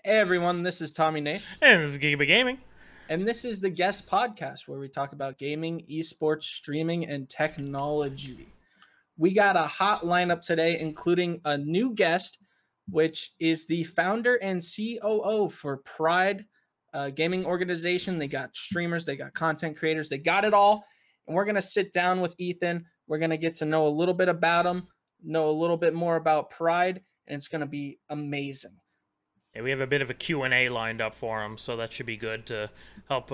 Hey everyone, this is Tommy Nash, And this is Giga Gaming. and this is the Guest Podcast where we talk about gaming, esports, streaming, and technology. We got a hot lineup today, including a new guest, which is the founder and COO for Pride Gaming Organization. They got streamers, they got content creators, they got it all. And we're going to sit down with Ethan. We're going to get to know a little bit about him, know a little bit more about Pride, and it's going to be amazing. Yeah, we have a bit of a Q&A lined up for him, so that should be good to help,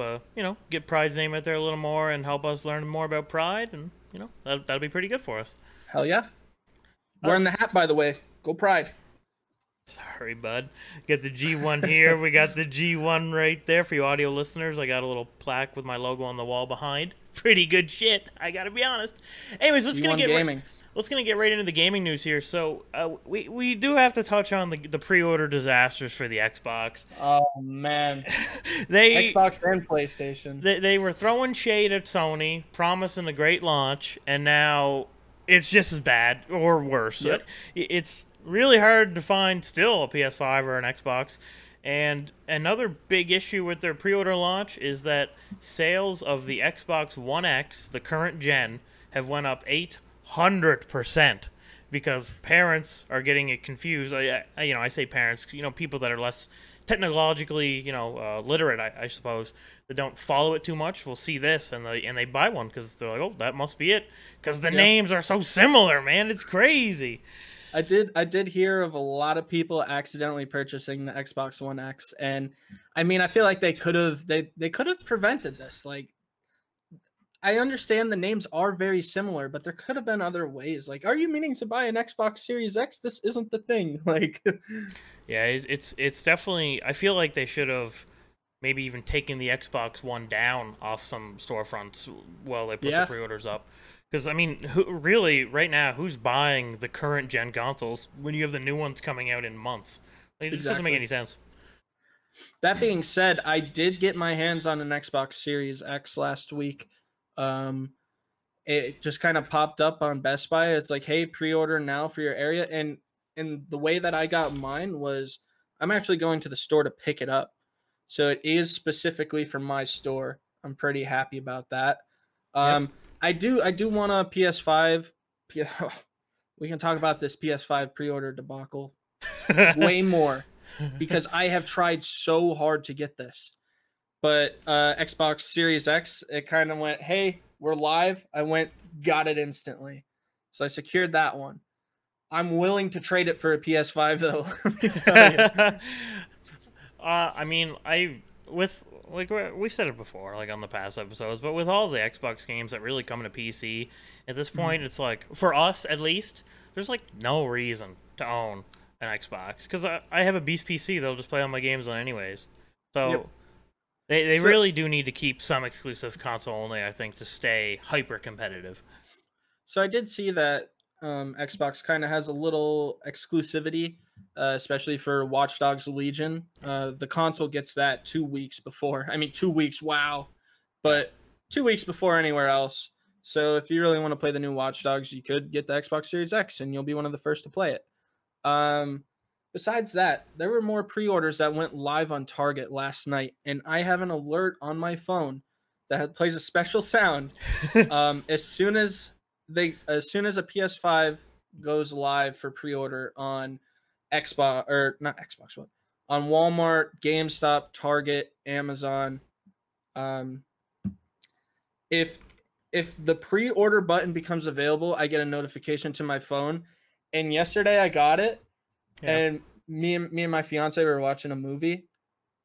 get Pride's name out there a little more and help us learn more about Pride, and, that'll be pretty good for us. Hell yeah. Wearing the hat, by the way. Go Pride. Sorry, bud. Get the G1 here. We got the G1 right there for you audio listeners. I got a little plaque with my logo on the wall behind. Pretty good shit, I gotta be honest. Anyways, let's get right into the gaming news here. So we do have to touch on the pre-order disasters for the Xbox. Oh man, Xbox and PlayStation. They were throwing shade at Sony, promising a great launch, and now it's just as bad or worse. Yep. It's really hard to find still a PS5 or an Xbox. And another big issue with their pre-order launch is that sales of the Xbox One X, the current gen, have went up 800% because parents are getting it confused. I say parents, people that are less technologically, literate, I suppose, that don't follow it too much will see this and they buy one because they're like, oh, that must be it, because the names are so similar, man. It's crazy. I did hear of a lot of people accidentally purchasing the Xbox One X, and I mean, I feel like they could have prevented this. Like, I understand the names are very similar, but there could have been other ways. Like, are you meaning to buy an Xbox Series X? This isn't the thing. Like, yeah, it's definitely. I feel like they should have maybe even taken the Xbox One down off some storefronts while they put the pre-orders up. Because, I mean, really, right now, who's buying the current gen consoles when you have the new ones coming out in months? It just doesn't make any sense. That being said, I did get my hands on an Xbox Series X last week. It just kind of popped up on Best Buy. It's like, hey, pre-order now for your area. And the way that I got mine was I'm actually going to the store to pick it up. So it is specifically for my store. I'm pretty happy about that. Yep. I do want a PS5. We can talk about this PS5 pre-order debacle way more because I have tried so hard to get this. But Xbox Series X, it kind of went, hey, we're live. I got it instantly. So I secured that one. I'm willing to trade it for a PS5 though. Let me tell you. I mean, we said it before, like on the past episodes, but with all the Xbox games that really come to PC, at this point, it's like, for us at least, there's like no reason to own an Xbox, because I have a beast PC that'll just play all my games on anyways. So they really do need to keep some exclusive console only, I think, to stay hyper competitive. So I did see that Xbox kind of has a little exclusivity, especially for Watch Dogs Legion. The console gets that 2 weeks before. I mean, 2 weeks, wow. But 2 weeks before anywhere else. So if you really want to play the new Watch Dogs, you could get the Xbox Series X and you'll be one of the first to play it. Besides that, there were more pre-orders that went live on Target last night, and I have an alert on my phone that plays a special sound. As soon as a PS5 goes live for pre-order on Xbox, or not Xbox One, on Walmart, GameStop, Target, Amazon, if the pre-order button becomes available, I get a notification to my phone. And yesterday I got it, and me and my fiance were watching a movie.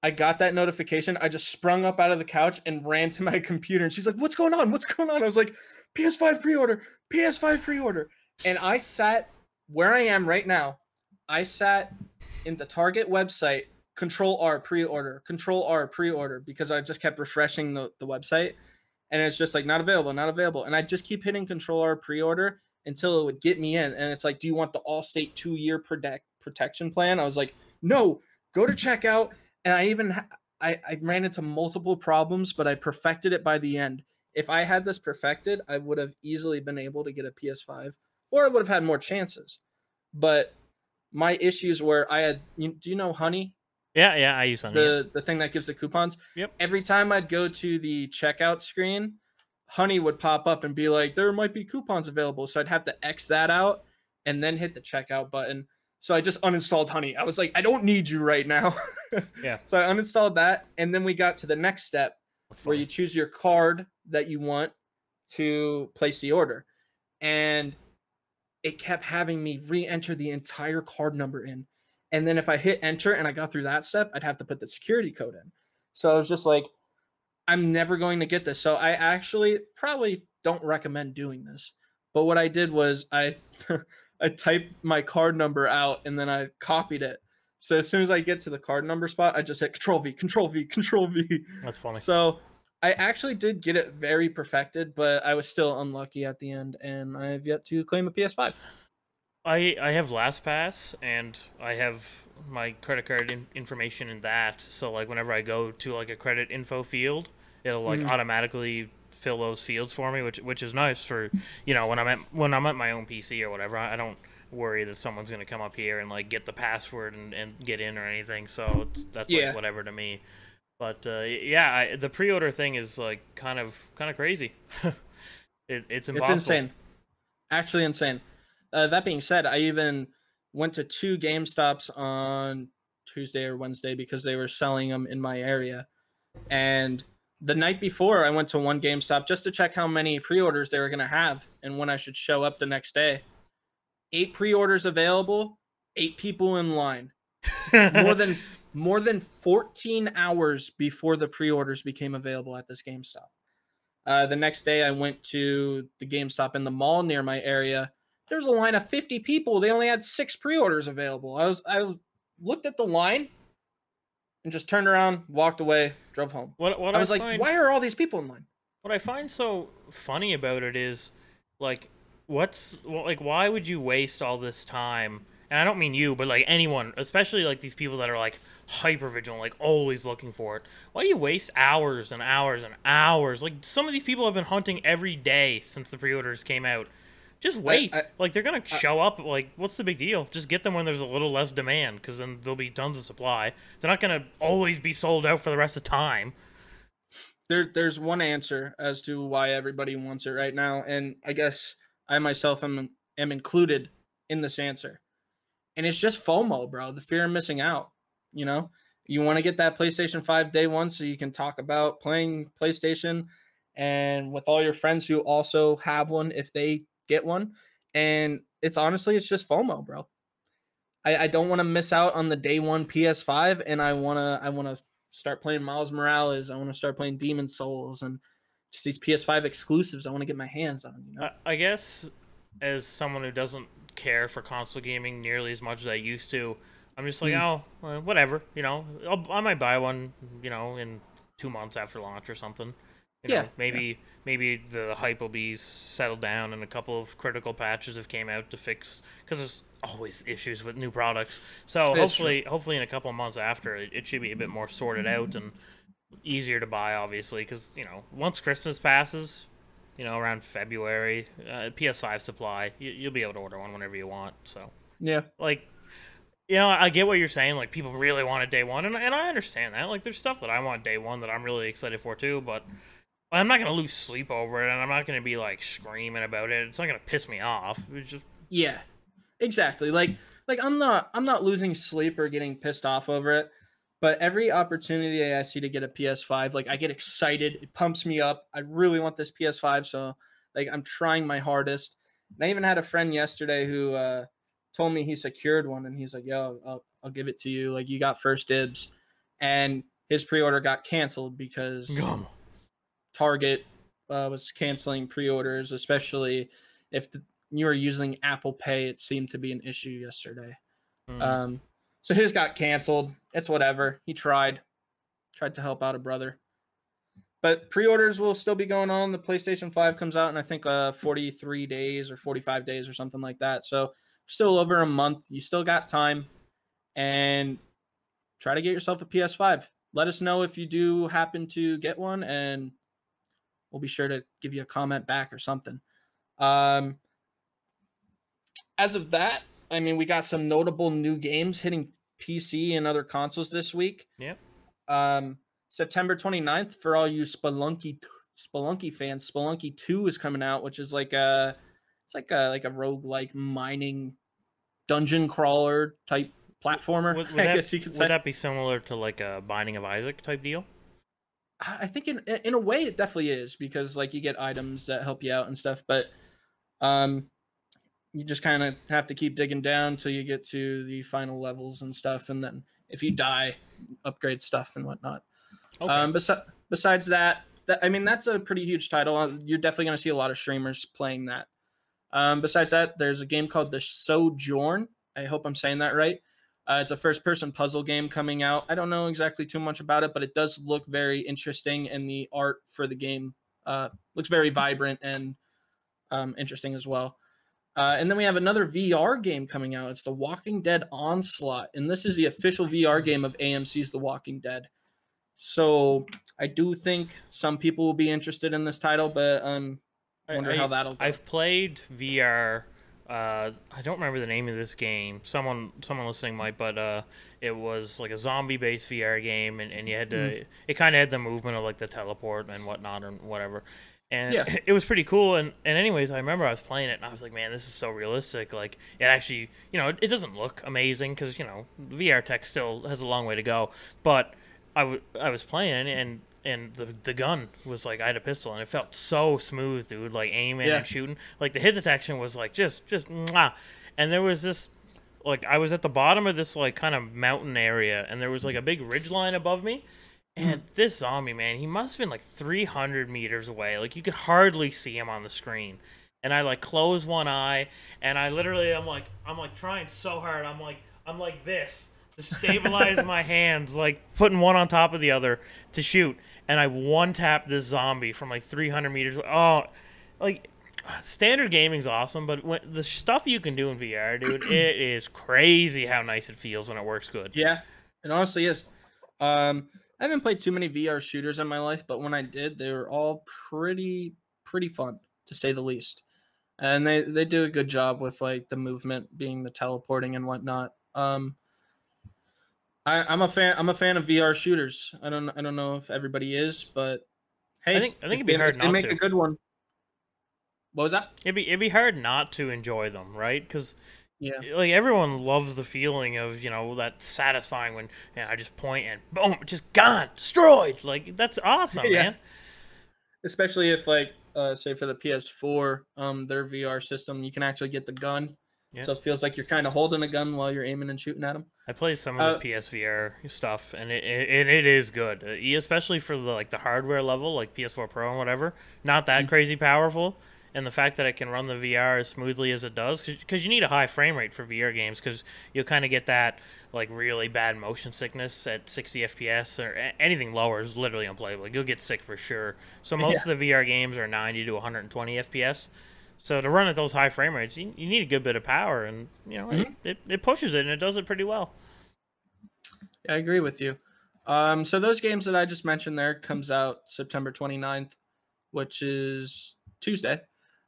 I got that notification. I just sprung up out of the couch and ran to my computer. And she's like, "What's going on? What's going on?" I was like, "PS5 pre-order, PS5 pre-order." And I sat where I am right now. I sat in the Target website, Control R pre-order, Control R pre-order, because I just kept refreshing the website. And it's just like, not available, not available. And I just keep hitting Control R pre-order until it would get me in. And it's like, do you want the Allstate 2-year protection plan? I was like, no, go to checkout. And I ran into multiple problems, but I perfected it by the end. If I had this perfected, I would have easily been able to get a PS5, or I would have had more chances. But my issues were do you know Honey? Yeah, I use Honey. The thing that gives the coupons. Yep. Every time I'd go to the checkout screen, Honey would pop up and be like, there might be coupons available. So I'd have to X that out and then hit the checkout button. So I just uninstalled Honey. I was like, I don't need you right now. Yeah. So I uninstalled that. And then we got to the next step where you choose your card that you want to place the order. And it kept having me re-enter the entire card number in. And then if I hit enter and I got through that step, I'd have to put the security code in. So I was just like, I'm never going to get this. So I actually probably don't recommend doing this. But what I did was I I typed my card number out and then I copied it. So as soon as I get to the card number spot, I just hit Control V, Control V, Control V. That's funny. So I actually did get it very perfected, but I was still unlucky at the end, and I have yet to claim a PS5. I have LastPass, and I have my credit card information in that. So like whenever I go to like a credit info field, it'll like automatically fill those fields for me, which is nice for, you know, when I'm at my own PC or whatever. I don't worry that someone's gonna come up here and like get the password and get in or anything. So that's like whatever to me. But yeah, the pre-order thing is like kind of crazy. It's impossible. It's insane, actually insane. That being said, I even went to 2 GameStops on Tuesday or Wednesday because they were selling them in my area. And the night before, I went to one GameStop just to check how many pre-orders they were going to have and when I should show up the next day. 8 pre-orders available, 8 people in line. More than 14 hours before the pre-orders became available at this GameStop. The next day, I went to the GameStop in the mall near my area. There's a line of 50 people. They only had 6 pre-orders available. I looked at the line and just turned around, walked away, drove home. I was like, why are all these people in line? What I find so funny about it is, like, why would you waste all this time? And I don't mean you, but like anyone, especially like these people that are like hyper vigilant, like always looking for it. Why do you waste hours and hours and hours? Like some of these people have been hunting every day since the pre-orders came out. Just wait. Like they're gonna show up. Like what's the big deal? Just get them when there's a little less demand, because then there'll be tons of supply. They're not gonna always be sold out for the rest of the time. There's one answer as to why everybody wants it right now, and I guess I myself am included in this answer. And it's just FOMO, bro. The fear of missing out. You know, you want to get that PlayStation 5 day one so you can talk about playing PlayStation and with all your friends who also have one if they get one. And it's just FOMO, bro. I don't want to miss out on the day one PS5, and I wanna start playing Miles Morales. I want to start playing Demon Souls and just these PS5 exclusives I want to get my hands on, you know? I guess as someone who doesn't care for console gaming nearly as much as I used to, I'm just like, oh, well, whatever, you know. I might buy one, you know, in 2 months after launch or something. You know, maybe the hype will be settled down and a couple of critical patches have came out to fix, because there's always issues with new products. So hopefully in a couple of months after, it should be a bit more sorted out and easier to buy, obviously, because, you know, once Christmas passes, you know, around February, PS5 supply, you'll be able to order one whenever you want. So yeah, like, you know, I get what you're saying. Like, people really want it day one, and I understand that. Like, there's stuff that I want day one that I'm really excited for too, but I'm not gonna lose sleep over it, and I'm not gonna be like screaming about it. It's not gonna piss me off. It's just exactly. Like I'm not losing sleep or getting pissed off over it. But every opportunity I see to get a PS5, like I get excited. It pumps me up. I really want this PS5, so like I'm trying my hardest. And I even had a friend yesterday who told me he secured one, and he's like, "Yo, I'll give it to you. Like you got first dibs." And his pre-order got canceled because Target was canceling pre-orders, especially if you were using Apple Pay. It seemed to be an issue yesterday. So his got canceled. It's whatever. He tried to help out a brother. But pre-orders will still be going on. The PlayStation 5 comes out in, I think, 43 days or 45 days or something like that. So still over a month. You still got time. And try to get yourself a PS5. Let us know if you do happen to get one, and we'll be sure to give you a comment back or something. As of that, I mean, we got some notable new games hitting PC and other consoles this week. Yep. September 29th, for all you Spelunky fans, Spelunky 2 is coming out, which is like a roguelike mining dungeon crawler type platformer. I guess you could say. Would that be similar to like a Binding of Isaac type deal? I think in a way it definitely is, because like you get items that help you out and stuff, but you just kind of have to keep digging down till you get to the final levels and stuff, and then if you die, upgrade stuff and whatnot. Okay. Besides that, I mean, that's a pretty huge title. You're definitely going to see a lot of streamers playing that. Besides that, there's a game called The Sojourn. I hope I'm saying that right. It's a first-person puzzle game coming out. I don't know exactly too much about it, but it does look very interesting, and the art for the game looks very vibrant and interesting as well. And then we have another VR game coming out. It's The Walking Dead Onslaught, and this is the official VR game of AMC's The Walking Dead. So I do think some people will be interested in this title, but I wonder how that'll go. I've played VR. I don't remember the name of this game. Someone listening might, but it was like a zombie-based VR game, and you had to. It kind of had the movement of like the teleport and whatnot, or whatever. And yeah, it was pretty cool. And anyways, I remember I was playing it, and I was like, man, this is so realistic. Like, it actually, it doesn't look amazing because VR tech still has a long way to go. But I was playing, and the gun was like, I had a pistol, and it felt so smooth, dude. Like aiming and shooting, like the hit detection was like just mwah. And there was this, like, I was at the bottom of this like kind of mountain area, and there was like a big ridge line above me. And this zombie, man, he must have been like 300 meters away. Like, you could hardly see him on the screen. And I like close one eye, and I literally, I'm like trying so hard. I'm like this to stabilize my hands, like putting one on top of the other to shoot. And I one-tapped this zombie from like 300 meters. Oh, like, standard gaming's awesome, but the stuff you can do in VR, dude, it is crazy how nice it feels when it works good. Yeah, it honestly is. I haven't played too many VR shooters in my life, but when I did, they were all pretty fun, to say the least. And they do a good job with like the movement being the teleporting and whatnot. I'm a fan of VR shooters. I don't know if everybody is, but hey, I think it'd be hard not to. They make a good one. What was that? It'd be hard not to enjoy them, right? Because like everyone loves the feeling of that satisfying when I just point and boom, just gone, destroyed. Like, that's awesome, man. Especially if like say for the PS4, their VR system, you can actually get the gun, so it feels like you're kind of holding a gun while you're aiming and shooting at them. I played some of the PSVR stuff, and it is good, especially for the hardware level, like PS4 Pro and whatever. Not that crazy powerful. And the fact that it can run the VR as smoothly as it does, because you need a high frame rate for VR games, because you'll kind of get that like really bad motion sickness at 60 FPS, or anything lower is literally unplayable. You'll get sick for sure. So most of the VR games are 90 to 120 FPS. So to run at those high frame rates, you need a good bit of power, and it pushes it, and it does it pretty well. Yeah, I agree with you. So those games that I just mentioned there comes out September 29th, which is Tuesday.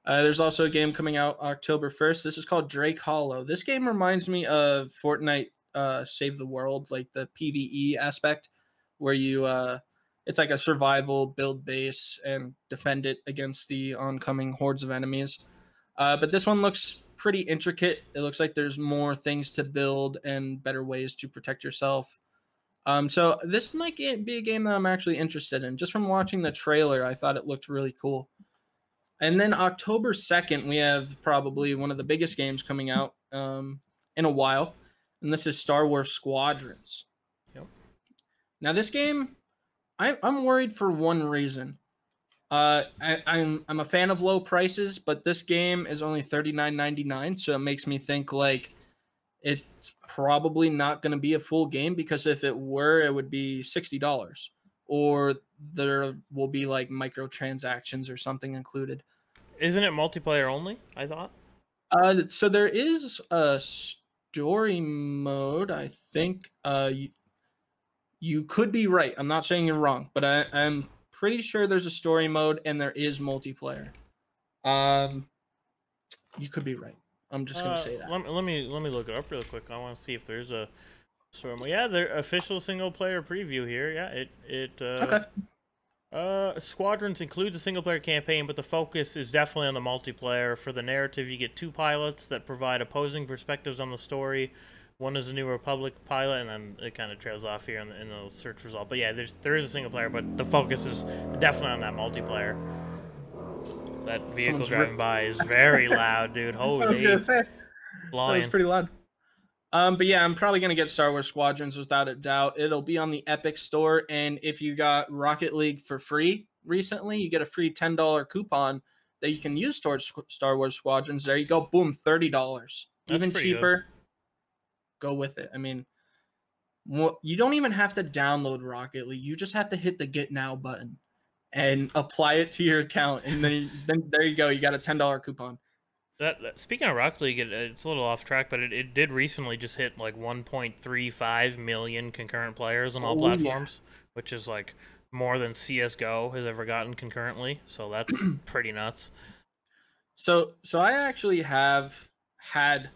There's also a game coming out October 1st. This is called Drake Hollow. This game reminds me of Fortnite Save the World, like the PvE aspect, where you it's like a survival, build base, and defend it against the oncoming hordes of enemies. But this one looks pretty intricate. It looks like there's more things to build and better ways to protect yourself. So this might be a game that I'm actually interested in. Just from watching the trailer, I thought it looked really cool. And then October 2nd, we have probably one of the biggest games coming out in a while, and this is Star Wars Squadrons. Yep. Now, this game, I'm worried for one reason. I'm a fan of low prices, but this game is only $39.99, so it makes me think like it's probably not going to be a full game, because if it were, it would be $60. Or there will be like microtransactions or something included. Isn't it multiplayer only, I thought? So there is a story mode, I think. You could be right. I'm not saying you're wrong, but I'm pretty sure there's a story mode and there is multiplayer. You could be right. I'm just gonna say that. Let me look it up real quick. I want to see if there's a So yeah, their official single player preview here. Yeah, Okay. Squadrons includes a single player campaign, but the focus is definitely on the multiplayer. For the narrative, you get 2 pilots that provide opposing perspectives on the story. One is a New Republic pilot, and then it kind of trails off here in the search result. But yeah, there is a single player, but the focus is definitely on that multiplayer. That vehicle driving by is very loud, dude. Holy. I was gonna say flying. that was pretty loud. But yeah, I'm probably gonna get Star Wars Squadrons without a doubt. It'll be on the Epic Store, and if you got Rocket League for free recently, you get a free $10 coupon that you can use towards Star Wars Squadrons. There you go, boom, $30, even cheaper. Good. Go with it. I mean, you don't even have to download Rocket League. You just have to hit the Get Now button and apply it to your account, and then there you go. You got a $10 coupon. Speaking of Rocket League, it's a little off track, but it did recently just hit like 1.35 million concurrent players on all platforms, which is like more than CS:GO has ever gotten concurrently. So that's pretty nuts. So I actually have had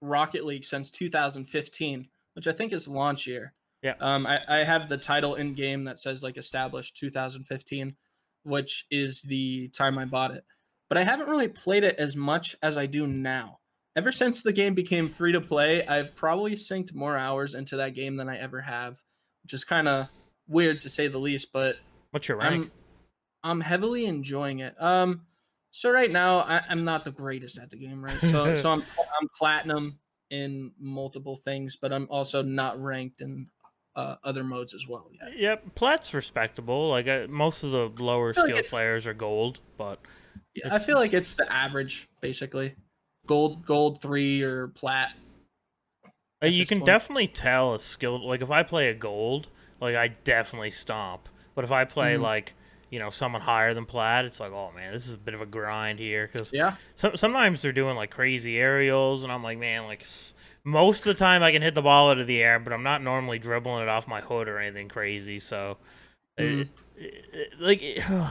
Rocket League since 2015, which I think is launch year. Yeah. I have the title in game that says like established 2015, which is the time I bought it. But I haven't really played it as much as I do now. Ever since the game became free to play, I've probably synced more hours into that game than I ever have, which is kind of weird to say the least. But what's your rank? I'm heavily enjoying it. So right now I'm not the greatest at the game, right? So I'm platinum in multiple things, but I'm also not ranked in other modes as well yet. Yep, Plat's respectable. Like most of the lower skill players are gold, but yeah, I feel like it's the average basically. Gold 3 or plat. You can definitely tell a skill. Like if I play a gold, like I definitely stomp. But if I play like someone higher than plat, it's like, oh man, this is a bit of a grind here. Because sometimes they're doing like crazy aerials, and I'm like, man, like most of the time I can hit the ball out of the air, but I'm not normally dribbling it off my hood or anything crazy. So, oh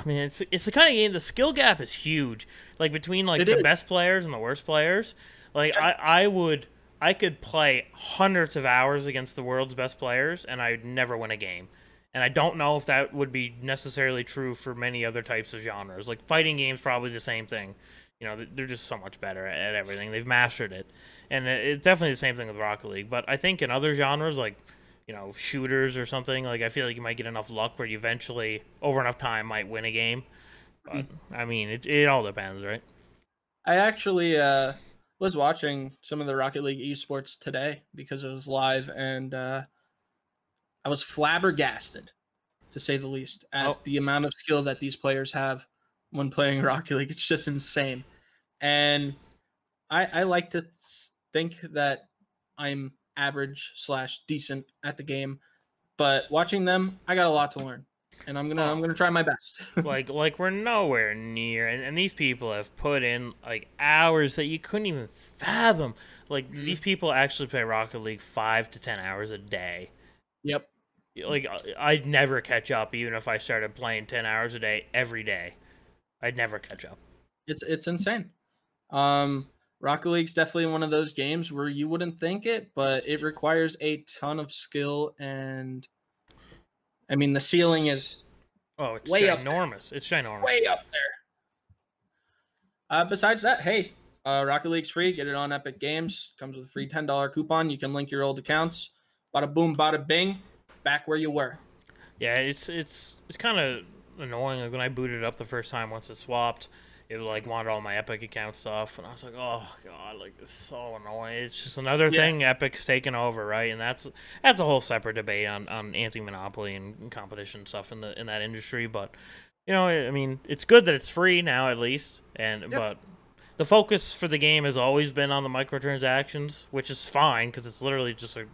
man, it's the kind of game. The skill gap is huge. Like between like the best players and the worst players. Like I could play hundreds of hours against the world's best players, and I'd never win a game. And I don't know if that would be necessarily true for many other types of genres. Like fighting games, probably the same thing. They're just so much better at everything. They've mastered it. And it's definitely the same thing with Rocket League. But I think in other genres, like, shooters or something, like I feel like you might get enough luck where you eventually, over enough time, might win a game. But, I mean, it all depends, right? I actually was watching some of the Rocket League esports today because it was live, and I was flabbergasted, to say the least, at the amount of skill that these players have when playing Rocket League. It's just insane. And I like to think that I'm average / decent at the game, but watching them, I got a lot to learn, and I'm gonna try my best. like we're nowhere near, and these people have put in like hours that you couldn't even fathom. Like these people actually play Rocket League 5 to 10 hours a day. Yep. Like I'd never catch up, even if I started playing 10 hours a day every day. I'd never catch up. It's insane. Rocket League's definitely one of those games where you wouldn't think it, but it requires a ton of skill, and I mean the ceiling is it's way ginormous. It's ginormous. Way up there. Besides that, hey, Rocket League's free. Get it on Epic Games. Comes with a free $10 coupon. You can link your old accounts. Bada boom, bada bing. Back where you were. Yeah, it's kind of annoying. Like when I booted it up the first time, once it swapped, it like wanted all my Epic account stuff, and I was like, oh god, like it's so annoying. It's just another thing Epic's taking over, right? And that's a whole separate debate on anti-monopoly and competition stuff in that industry. But I mean, it's good that it's free now at least, but the focus for the game has always been on the microtransactions, which is fine because it's literally just a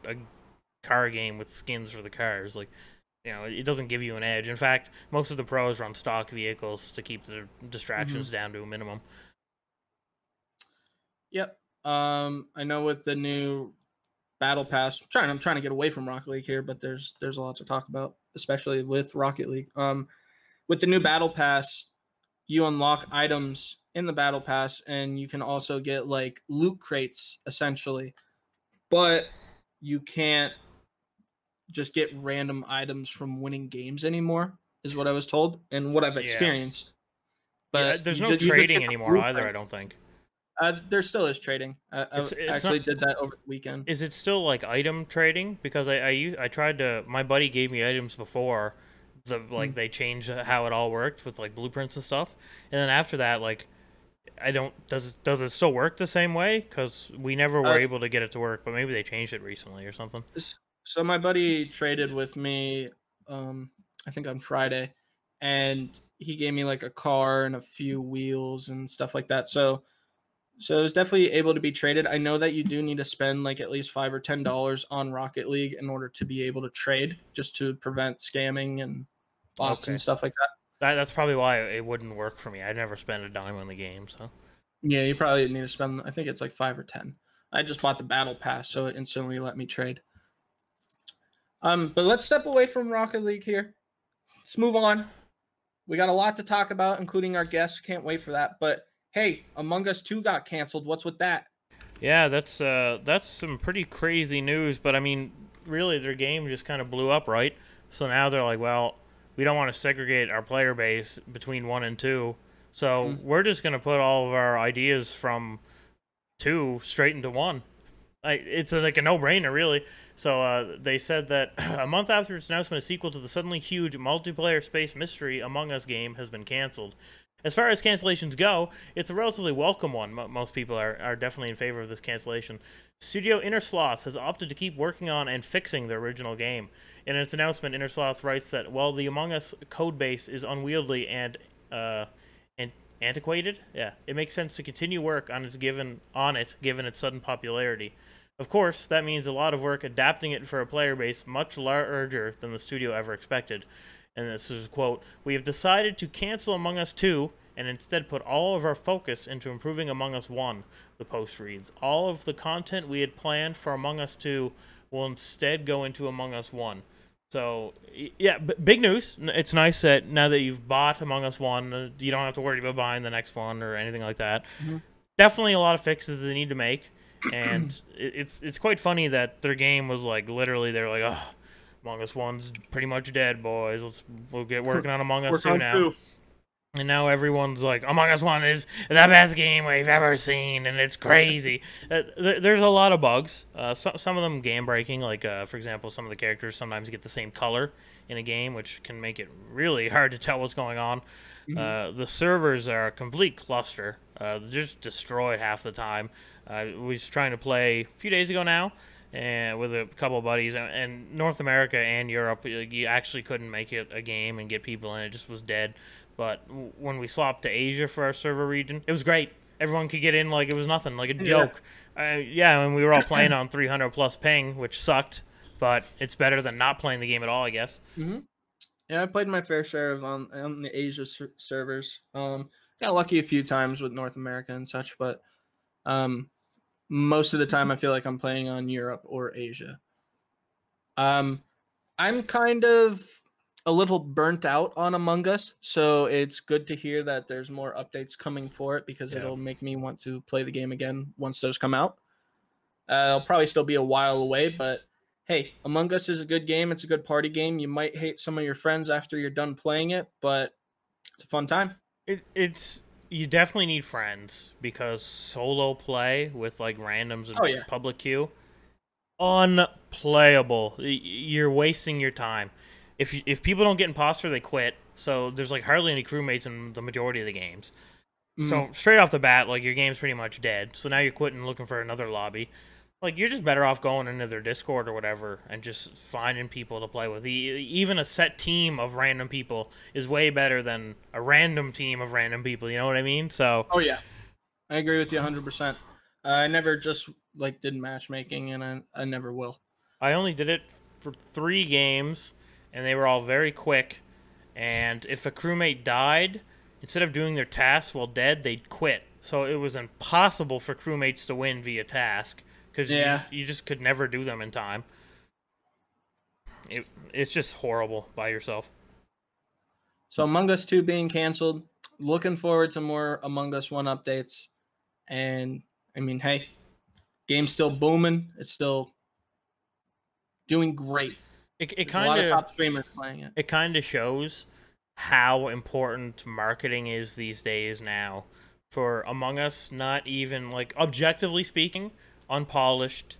car game with skins for the cars. Like, it doesn't give you an edge. In fact, most of the pros run stock vehicles to keep the distractions down to a minimum. Yep. I know with the new Battle Pass, I'm trying to get away from Rocket League here, but there's a lot to talk about, especially with Rocket League. With the new Battle Pass, you unlock items in the Battle Pass, and you can also get like loot crates essentially, but you can't just get random items from winning games anymore, is what I was told and what I've Yeah. experienced. Yeah, But there's you no just get trading the anymore either, I blueprints. don't think. There still is trading. I It's actually not. did that over the weekend. Is it still like item trading? Because I tried to. My buddy gave me items before, Mm. they changed how it all worked with like blueprints and stuff, and then after that, like I don't. Does it still work the same way? Because we never were Uh, able to get it to work, but maybe they changed it recently or something. so my buddy traded with me, um, I think on Friday, and he gave me like a car and a few wheels and stuff like that. So it was definitely able to be traded. I know that you do need to spend like at least $5 or $10 on Rocket League in order to be able to trade, just to prevent scamming and bots and Okay, stuff like that. that's probably why it wouldn't work for me. I never spent a dime on the game, so. Yeah, you probably need to spend. I think it's like 5 or 10. I just bought the battle pass, so it instantly let me trade. But let's step away from Rocket League here. Let's move on. We got a lot to talk about, including our guests. Can't wait for that. But hey, Among Us 2 got canceled. What's with that? Yeah, that's some pretty crazy news, but I mean, really their game just kind of blew up, right? So now they're like, well, we don't want to segregate our player base between 1 and 2. So Mm. we're just going to put all of our ideas from 2 straight into 1. Like it's like a no-brainer, really. So they said that a month after its announcement, a sequel to the suddenly huge multiplayer space mystery Among Us game has been canceled. As far as cancellations go, it's a relatively welcome one. Most people are definitely in favor of this cancellation. Studio Innersloth has opted to keep working on and fixing the original game. In its announcement, Innersloth writes that while the Among Us code base is unwieldy and antiquated, yeah, it makes sense to continue work on given its sudden popularity. Of course, that means a lot of work adapting it for a player base much larger than the studio ever expected. And this is a quote, "We have decided to cancel Among Us 2 and instead put all of our focus into improving Among Us 1," the post reads. All of the content we had planned for Among Us 2 will instead go into Among Us 1. So, yeah, big news. It's nice that now that you've bought Among Us 1, you don't have to worry about buying the next one or anything like that. Mm-hmm. Definitely a lot of fixes they need to make. And it's quite funny that their game was like literally they're like, oh, Among Us 1's pretty much dead, boys. We'll get working on Among Us Work 2 on now. 2. And now everyone's like, Among Us 1 is the best game we've ever seen, and it's crazy. There's a lot of bugs. Some of them game breaking, like, for example, some of the characters sometimes get the same color in a game, which can make it really hard to tell what's going on. Mm-hmm. The servers are a complete cluster. They're just destroyed half the time. We was trying to play a few days ago now, and with a couple of buddies, and North America and Europe, you actually couldn't make it a game and get people in. It just was dead. But when we swapped to Asia for our server region, it was great. Everyone could get in like it was nothing, like a joke. Yeah, and we were all playing on 300 plus ping, which sucked, but it's better than not playing the game at all, I guess. Mm-hmm. Yeah, I played my fair share of on the Asia servers. Got lucky a few times with North America and such, but um, most of the time I feel like I'm playing on Europe or Asia. Um, I'm kind of a little burnt out on Among Us, so it's good to hear that there's more updates coming for it because Yeah. it'll make me want to play the game again once those come out. It'll probably still be a while away, but hey, Among Us is a good game. It's a good party game. You might hate some of your friends after you're done playing it, but it's a fun time. It's you definitely need friends because solo play with like randoms and Oh yeah. public queue unplayable. You're wasting your time. If people don't get imposter, they quit. So there's like hardly any crewmates in the majority of the games. Mm, So straight off the bat, like your game's pretty much dead. So now you're quitting, and looking for another lobby. Like you're just better off going into their Discord or whatever and just finding people to play with. Even a set team of random people is way better than a random team of random people. You know what I mean? So oh yeah. I agree with you 100%. I never just like did matchmaking, and I never will. I only did it for 3 games, and they were all very quick. And if a crewmate died, instead of doing their tasks while dead, they'd quit. So it was impossible for crewmates to win via task because Yeah. you just could never do them in time. It's just horrible by yourself. So Among Us 2 being canceled. Looking forward to more Among Us 1 updates. And I mean, hey, game's still booming. It's still doing great. It There's a lot kind of of top streamers playing it. it kind of shows how important marketing is these days now. For Among Us, not even like objectively speaking, unpolished,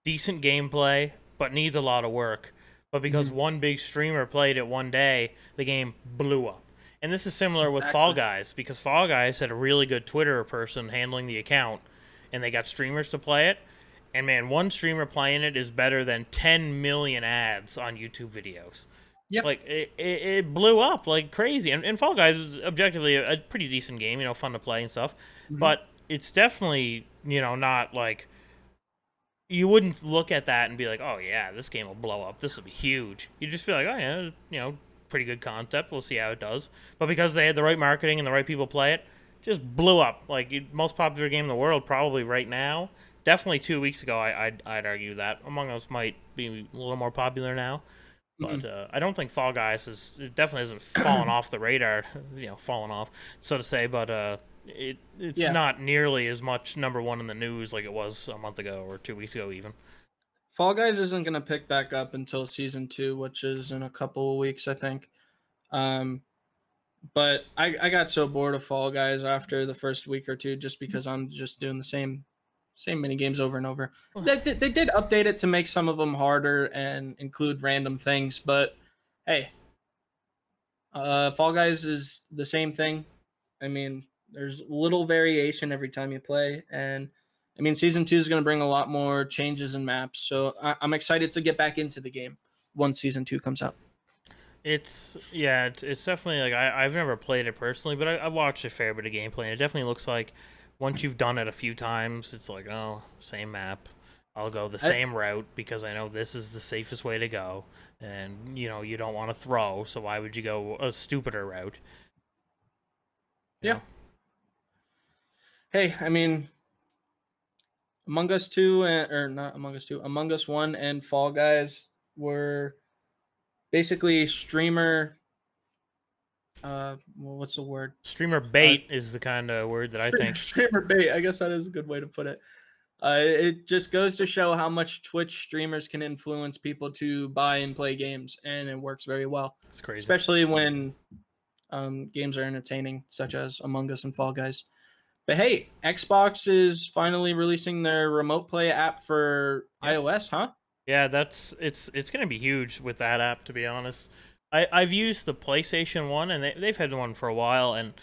decent gameplay, but needs a lot of work. But because Mhm. one big streamer played it one day, the game blew up. And this is similar with Fall Exactly. Guys, because Fall Guys had a really good Twitter person handling the account, and they got streamers to play it. And man, one streamer playing it is better than 10 million ads on YouTube videos. Yep. Like, it blew up like crazy. And Fall Guys is objectively a pretty decent game, fun to play and stuff. Mhm. But it's definitely, not like you wouldn't look at that and be like, "Oh yeah, this game will blow up. This will be huge." You'd just be like, "Oh yeah, pretty good concept. We'll see how it does." But because they had the right marketing and the right people play it, just blew up. Like most popular game in the world, probably right now. Definitely 2 weeks ago, I'd argue that Among Us might be a little more popular now. Mhm. But I don't think Fall Guys it definitely hasn't fallen off the radar, fallen off, so to say. But it's Yeah. not nearly as much number one in the news like it was a month ago or 2 weeks ago even. Fall Guys isn't gonna pick back up until season 2, which is in a couple of weeks, I think. Um, but I got so bored of Fall Guys after the first week or two, just because I'm just doing the same mini games over and over. They did update it to make some of them harder and include random things, but hey, Fall Guys is the same thing. I mean, there's little variation every time you play, and I mean, season 2 is going to bring a lot more changes in maps. So I'm excited to get back into the game once season 2 comes out. It's definitely like I've never played it personally, but I watched a fair bit of gameplay, and it definitely looks like once you've done it a few times, it's like, oh, same map. I'll go the I, same route because I know this is the safest way to go, and you don't want to throw, so why would you go a stupider route? You yeah. know? Hey, I mean, Among Us 2 or not Among Us 2, Among Us 1 and Fall Guys were basically streamer well, what's the word? Streamer bait is the kind of word that I think. Streamer bait. I guess that is a good way to put it. It just goes to show how much Twitch streamers can influence people to buy and play games, and it works very well. It's crazy. Especially when games are entertaining, such as Among Us and Fall Guys. But hey, Xbox is finally releasing their remote play app for iOS, huh? Yeah, it's gonna be huge with that app, to be honest. I've used the PlayStation one, and they've had one for a while, and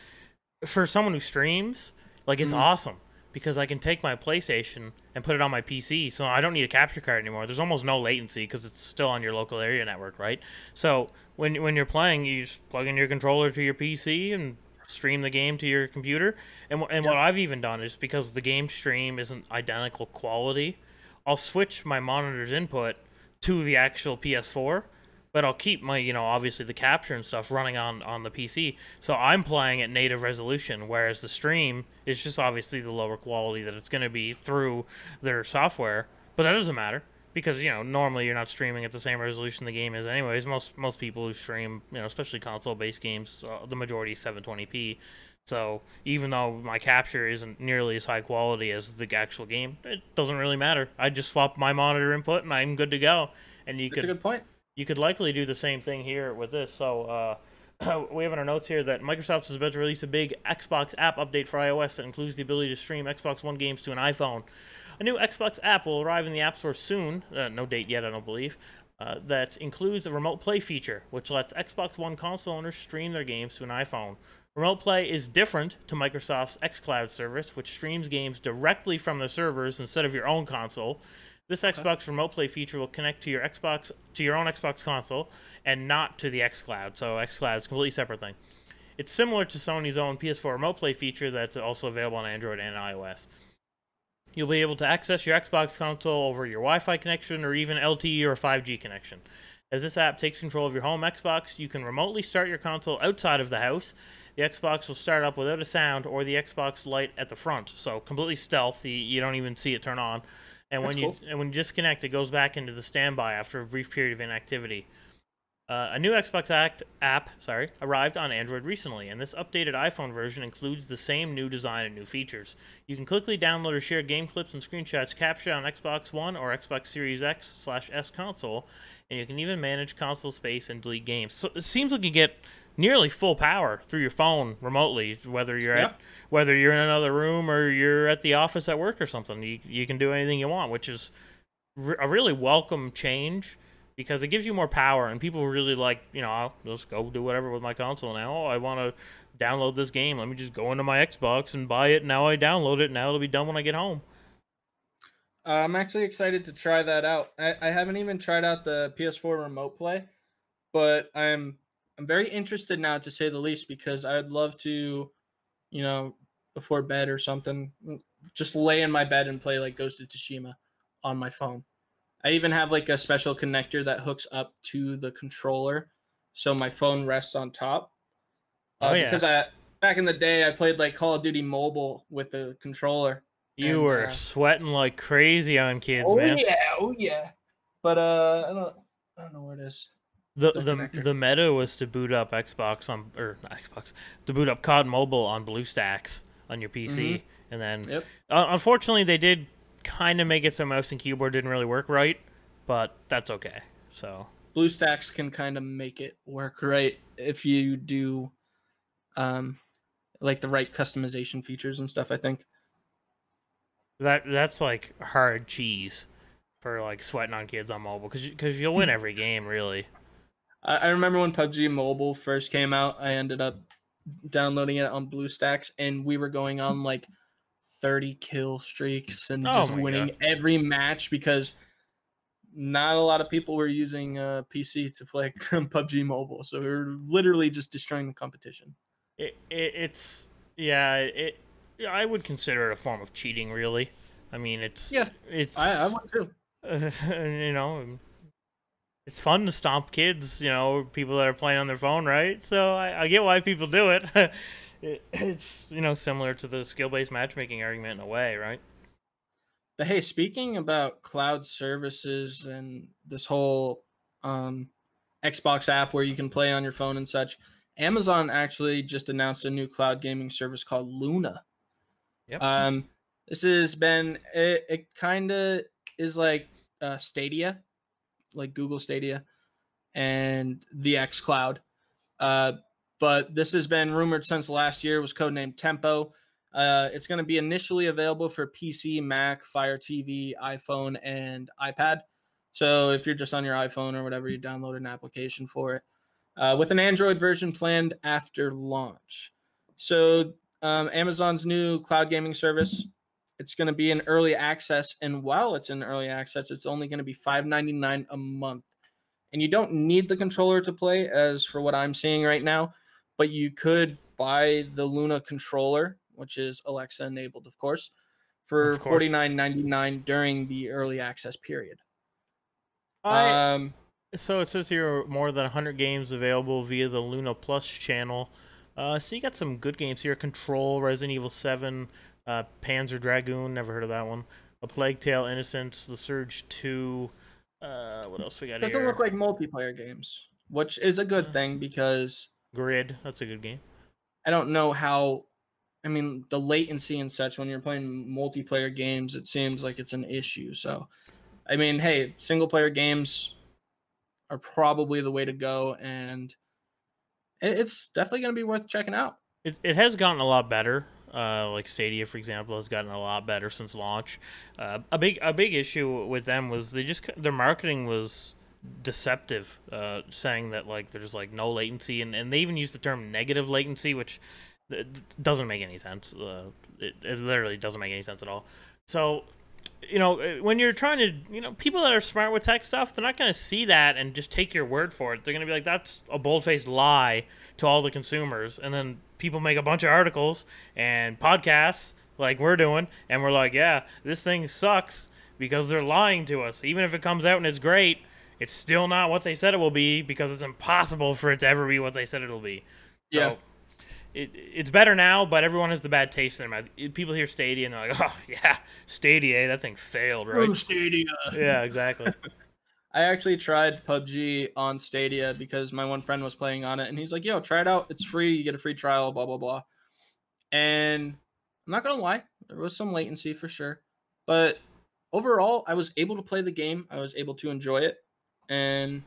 for someone who streams, like it's awesome because I can take my PlayStation and put it on my PC, so I don't need a capture card anymore. There's almost no latency because it's still on your local area network, right? So when you're playing, you just plug in your controller to your PC and stream the game to your computer. And what I've even done is because the game stream isn't identical quality, I'll switch my monitor's input to the actual PS4, but I'll keep my, obviously the capture and stuff running on the PC. So I'm playing at native resolution, whereas the stream is just obviously the lower quality that it's going to be through their software. But that doesn't matter because, normally you're not streaming at the same resolution the game is anyways. Most people who stream, especially console-based games, the majority is 720p. So even though my capture isn't nearly as high quality as the actual game, it doesn't really matter. I just swap my monitor input and I'm good to go. And That's a good point. you could likely do the same thing here with this. So we have in our notes here that Microsoft is about to release a big Xbox app update for iOS that includes the ability to stream Xbox One games to an iPhone. A new Xbox app will arrive in the App Store soon. No date yet, I don't believe. That includes a remote play feature, which lets Xbox One console owners stream their games to an iPhone. Remote Play is different to Microsoft's xCloud service, which streams games directly from the servers instead of your own console. This Xbox Remote Play feature will connect to your own Xbox console, and not to the xCloud. So xCloud is a completely separate thing. It's similar to Sony's own PS4 Remote Play feature that's also available on Android and iOS. You'll be able to access your Xbox console over your Wi-Fi connection or even LTE or 5G connection. As this app takes control of your home Xbox, you can remotely start your console outside of the house. The Xbox will start up without a sound or the Xbox light at the front, so completely stealth. You don't even see it turn on. And when you disconnect, it goes back into the standby after a brief period of inactivity. A new Xbox app arrived on Android recently, and this updated iPhone version includes the same new design and new features. You can quickly download or share game clips and screenshots captured on Xbox One or Xbox Series X/S console, and you can even manage console space and delete games. So it seems like you get nearly full power through your phone remotely, whether you're in another room or you're at the office at work or something. You can do anything you want, which is a really welcome change, because it gives you more power, and people really like, I'll just go do whatever with my console now. Oh, I want to download this game. Let me just go into my Xbox and buy it. Now I download it. Now it'll be done when I get home. I'm actually excited to try that out. I haven't even tried out the PS4 Remote Play, but I'm very interested now, to say the least, because I'd love to, before bed or something, just lay in my bed and play like Ghost of Tsushima on my phone. I even have like a special connector that hooks up to the controller, so my phone rests on top. Because back in the day, I played like Call of Duty Mobile with the controller. You were sweating like crazy on kids, man. Oh yeah. But I don't know where it is. The meta was to boot up to boot up COD Mobile on BlueStacks on your PC, and then unfortunately they did kind of make it so mouse and keyboard didn't really work right, but that's okay. So BlueStacks can kind of make it work right if you do like the right customization features and stuff, I think. That's like hard cheese for like sweating on kids on mobile, because you'll win every game, really. I remember when PUBG Mobile first came out, I ended up downloading it on BlueStacks, and we were going on like 30 kill streaks and just winning every match, because not a lot of people were using PC to play PUBG Mobile, so we were literally just destroying the competition. I would consider it a form of cheating, really. I mean, I would too. It's fun to stomp kids, people that are playing on their phone, right? So I get why people do it. It's, similar to the skill-based matchmaking argument in a way, right? But hey, speaking about cloud services and this whole Xbox app where you can play on your phone and such, Amazon actually just announced a new cloud gaming service called Luna. Yep. This has been, it kind of is like Stadia, like Google Stadia and the xCloud. But this has been rumored since last year. It was codenamed Tempo. It's going to be initially available for PC, Mac, Fire TV, iPhone, and iPad. So if you're just on your iPhone or whatever, you download an application for it, with an Android version planned after launch. So Amazon's new cloud gaming service, it's going to be in early access. And while it's in early access, it's only going to be $5.99 a month. And you don't need the controller to play, as for what I'm seeing right now, but you could buy the Luna controller, which is Alexa enabled, of course, for $49.99 during the early access period. So it says here more than 100 games available via the Luna Plus channel. So you got some good games here: Control, Resident Evil 7, Panzer Dragoon, never heard of that one. A Plague Tale: Innocence, The Surge 2. What else we got here? Doesn't look like multiplayer games, which is a good thing, because Grid, that's a good game. I don't know how, I mean, the latency and such when you're playing multiplayer games, it seems like it's an issue. So, I mean, hey, single player games are probably the way to go, and it's definitely going to be worth checking out. It has gotten a lot better. Like Stadia, for example, has gotten a lot better since launch. A big issue with them was their marketing was deceptive, saying that like there's like no latency, and they even used the term negative latency, which doesn't make any sense. It literally doesn't make any sense at all. So, when you're trying to, people that are smart with tech stuff, they're not going to see that and just take your word for it. They're going to be like, that's a bold-faced lie to all the consumers. And then people make a bunch of articles and podcasts like we're doing, and we're like, yeah, this thing sucks because they're lying to us. Even if it comes out and it's great, it's still not what they said it will be, because it's impossible for it to ever be what they said it'll be. Yeah. So, it's better now, but everyone has the bad taste in their mouth. People hear Stadia and they're like, oh, yeah, Stadia, that thing failed, right? Oh, Stadia. Yeah, exactly. I actually tried PUBG on Stadia because my one friend was playing on it, and he's like, "Yo, try it out. It's free. You get a free trial. Blah blah blah." And I'm not gonna lie, there was some latency for sure, but overall, I was able to play the game. I was able to enjoy it, and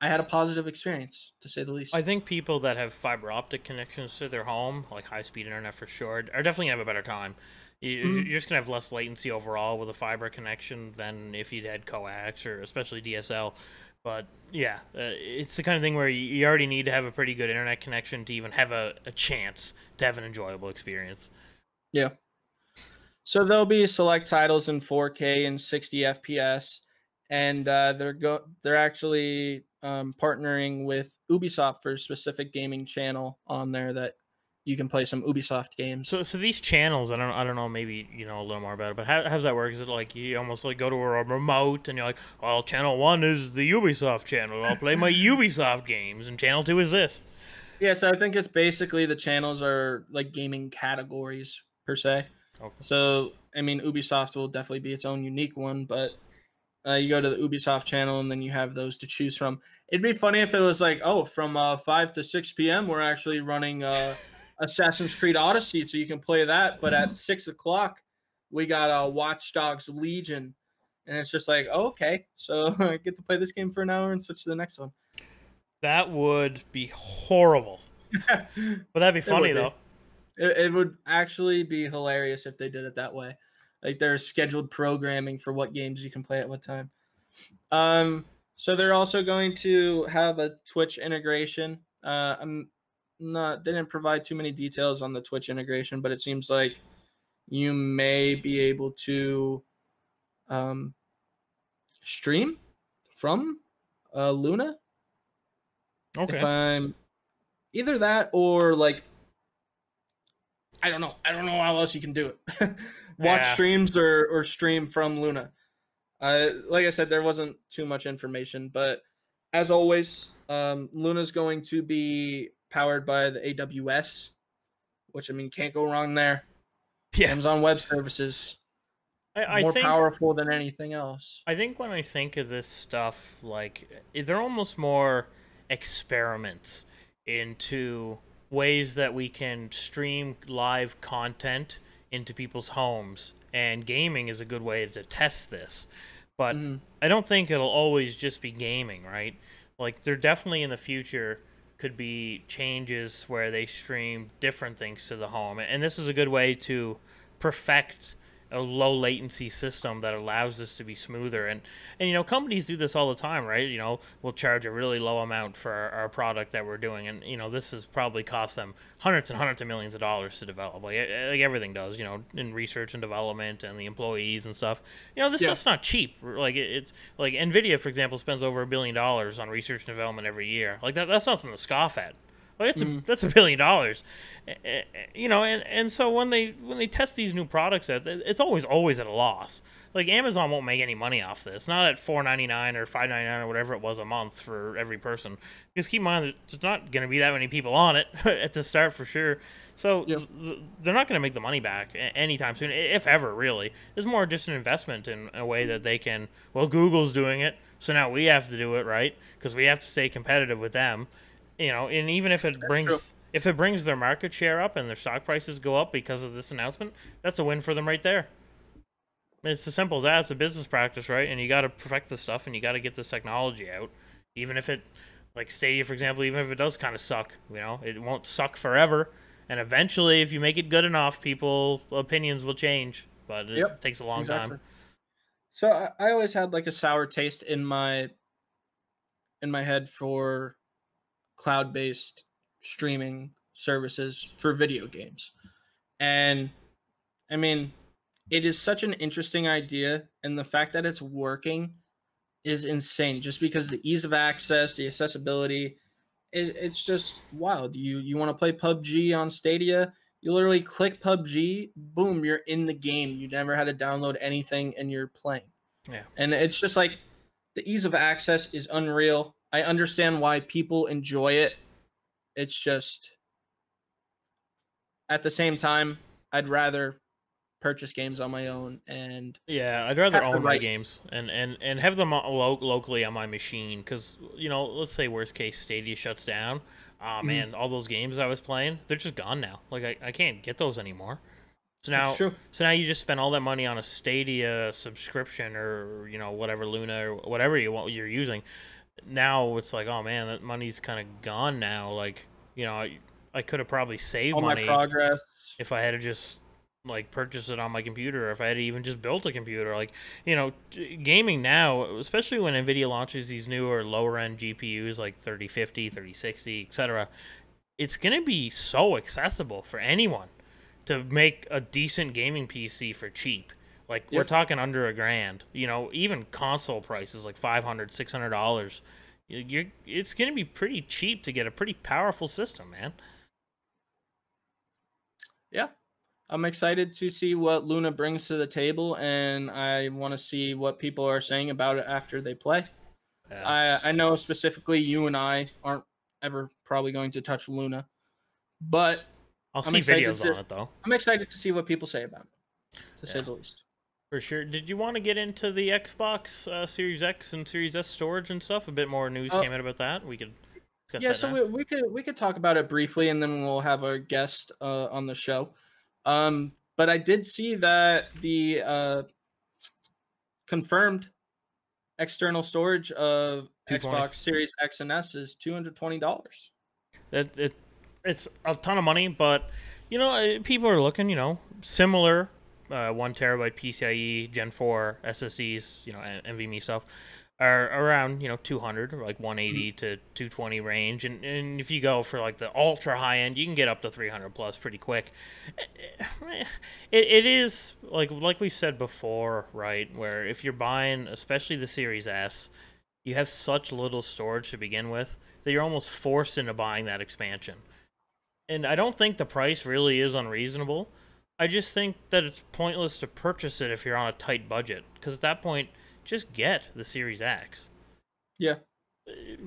I had a positive experience, to say the I least. think people that have fiber optic connections to their home, like high speed internet for sure, are definitely gonna have a better time. Mhm. You're just gonna have less latency overall with a fiber connection than if you'd had coax or especially DSL. But yeah, it's the kind of thing where you already need to have a pretty good internet connection to even have a chance to have an enjoyable experience. Yeah. So there'll be select titles in 4K and 60 FPS, and they're actually partnering with Ubisoft for a specific gaming channel on there that you can play some Ubisoft games. So these channels, I don't know, maybe you know a little more about it, but how's that work? Is it like you almost like go to a remote and you're like, well, channel one is the Ubisoft channel. I'll play my Ubisoft games, and channel two is this. Yeah, so I think it's basically the channels are like gaming categories per se. Okay. So I mean, Ubisoft will definitely be its own unique one, but you go to the Ubisoft channel and then you have those to choose from. It'd be funny if it was like, oh, from 5 to 6 p.m., we're actually running Assassin's Creed Odyssey, so you can play that. But at 6 o'clock, we got Watch Dogs Legion. And it's just like, oh, okay. So I get to play this game for an hour and switch to the next one. That would be horrible, but that'd be It funny would be. though. It would actually be hilarious if they did it that way. Like there's scheduled programming for what games you can play at what time. So they're also going to have a Twitch integration. I'm not didn't provide too many details on the Twitch integration, but it seems like you may be able to um, stream from Luna. If Okay. I'm either that or like I don't know. I don't know how else you can do it. Watch Yeah. streams or stream from Luna. Like I said, there wasn't too much information, but as always, Luna's going to be powered by the AWS, which I mean can't go wrong there. Yeah. Amazon Web Services, I more think powerful than anything else. I think when I think of this stuff, like they're almost more experiments into ways that we can stream live content into people's homes, and gaming is a good way to test this. But Mm-hmm. I don't think it'll always just be gaming, right? Like there definitely in the future could be changes where they stream different things to the home, and this is a good way to perfect a low latency system that allows this to be smoother. And you know, companies do this all the time, right? You know, we'll charge a really low amount for our product that we're doing, and you know, this has probably cost them hundreds and hundreds of millions of dollars to develop, like everything does, you know, in research and development and the employees and stuff. You know, this Yeah. stuff's not cheap. Like it's like Nvidia, for example, spends over $1 billion on research and development every year. Like that's nothing to scoff at. Like that's $1 billion, you know, and so when they test these new products out, it's always at a loss. Like Amazon won't make any money off this, not at $4.99 or $5.99 or whatever it was a month for every person. Because keep in mind, there's not going to be that many people on it at the start for sure. So Yep. they're not going to make the money back anytime soon, if ever. Really, it's more just an investment in a way that they can. Well, Google's doing it, so now we have to do it, right? Because we have to stay competitive with them. You know, and even if it That's true. brings their market share up and their stock prices go up because of this announcement, that's a win for them right there. It's as simple as that. It's a business practice, right? And you got to perfect this stuff, and you got to get this technology out, even if it, like Stadia, for example, even if it does kind of suck. You know, it won't suck forever, and eventually, if you make it good enough, people opinions will change. But it Yep. takes a long Exactly. time. So I always had like a sour taste in my head for cloud-based streaming services for video games. And I mean, it is such an interesting idea, and the fact that it's working is insane. Just because the ease of access, the accessibility, it's just wild. You want to play PUBG on Stadia? You literally click PUBG, boom, you're in the game. You never had to download anything, and you're playing. Yeah. And it's just like the ease of access is unreal. I understand why people enjoy it. It's just at the same time, I'd rather purchase games on my own and Yeah, I'd rather have the own my right. games and have them locally on my machine because let's say worst case Stadia shuts down. Ah Mhm. man, all those games I was playing, they're just gone now. Like I can't get those anymore. So It's now, true. so now you just spend all that money on a Stadia subscription or whatever Luna or whatever you're using. Now it's like, oh man, that money's kind of gone now. Like I could have probably saved All my money progress. if I had to just like purchase it on my computer, or if I had even just built a computer. Like gaming now, especially when Nvidia launches these newer lower end GPUs like 3050, 3060, etc., it's gonna be so accessible for anyone to make a decent gaming PC for cheap. Like we're Yep. talking under $1,000. Even console prices like $500, $600. It's gonna be pretty cheap to get a pretty powerful system, man. Yeah. I'm excited to see what Luna brings to the table, and I want to see what people are saying about it after they play. Yeah. I know specifically you and I aren't ever probably going to touch Luna, but I'll I'm see excited videos to on it though. I'm excited to see what people say about it, to say Yeah, the least. for sure. Did you want to get into the Xbox Series X and Series S storage and stuff? A bit more news Uh, came out about that. We could discuss yeah, that so now. we could talk about it briefly, and then we'll have our guest on the show. But I did see that the confirmed external storage of 220. Xbox Series X and S is $220. It's a ton of money, but people are looking. Similar 1 terabyte PCIe Gen 4 SSDs. NVMe stuff are around 200 or like 180 to 220 range, and if you go for like the ultra high end, you can get up to 300 plus pretty quick. It is like we said before, right? Where if you're buying, especially the Series S, you have such little storage to begin with that you're almost forced into buying that expansion. And I don't think the price really is unreasonable. I just think that it's pointless to purchase it if you're on a tight budget, because at that point, just get the Series X. Yeah,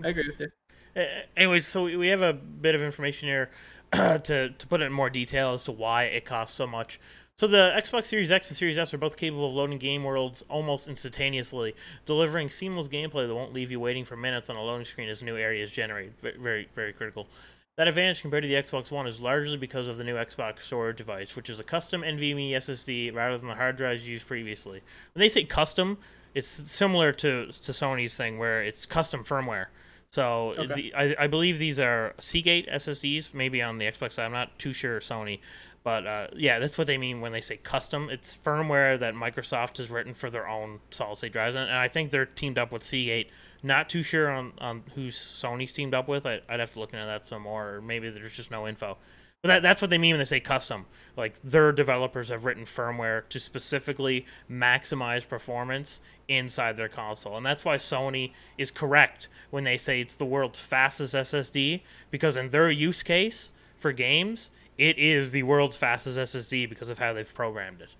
I agree with you. Anyways, so we have a bit of information here to put it in more detail as to why it costs so much. So the Xbox Series X and Series S are both capable of loading game worlds almost instantaneously, delivering seamless gameplay that won't leave you waiting for minutes on a loading screen as new areas generate. Very, very critical. That advantage compared to the Xbox One is largely because of the new Xbox storage device, which is a custom NVMe SSD rather than the hard drives used previously. When they say custom, it's similar to Sony's thing where it's custom firmware. So Okay. I believe these are Seagate SSDs, maybe on the Xbox side. I'm not too sure Sony. But yeah, that's what they mean when they say custom. It's firmware that Microsoft has written for their own solid state drives. And I think they're teamed up with Seagate. Not too sure on who Sony's teamed up with. I'd have to look into that some more. Or maybe there's just no info. But that's what they mean when they say custom. Like their developers have written firmware to specifically maximize performance inside their console. And that's why Sony is correct when they say it's the world's fastest SSD, because in their use case for games, it is the world's fastest SSD because of how they've programmed it.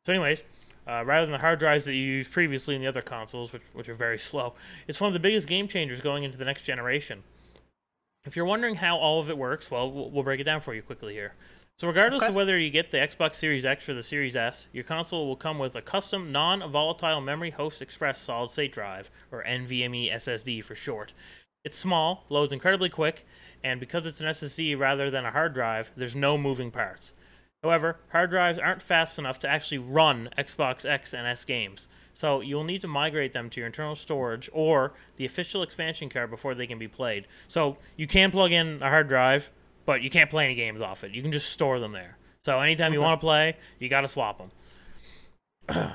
So anyways, rather than the hard drives that you used previously in the other consoles, which are very slow, it's one of the biggest game changers going into the next generation. If you're wondering how all of it works, well, we'll break it down for you quickly here. So regardless of whether you get the Xbox Series X or the Series S, your console will come with a custom non-volatile memory host express solid-state drive, or NVMe SSD for short. It's small, loads incredibly quick, and because it's an SSD rather than a hard drive, there's no moving parts. However, hard drives aren't fast enough to actually run Xbox X and S games, so you'll need to migrate them to your internal storage or the official expansion card before they can be played. So you can plug in a hard drive, but you can't play any games off it. You can just store them there. So anytime you want to play, you got to swap them.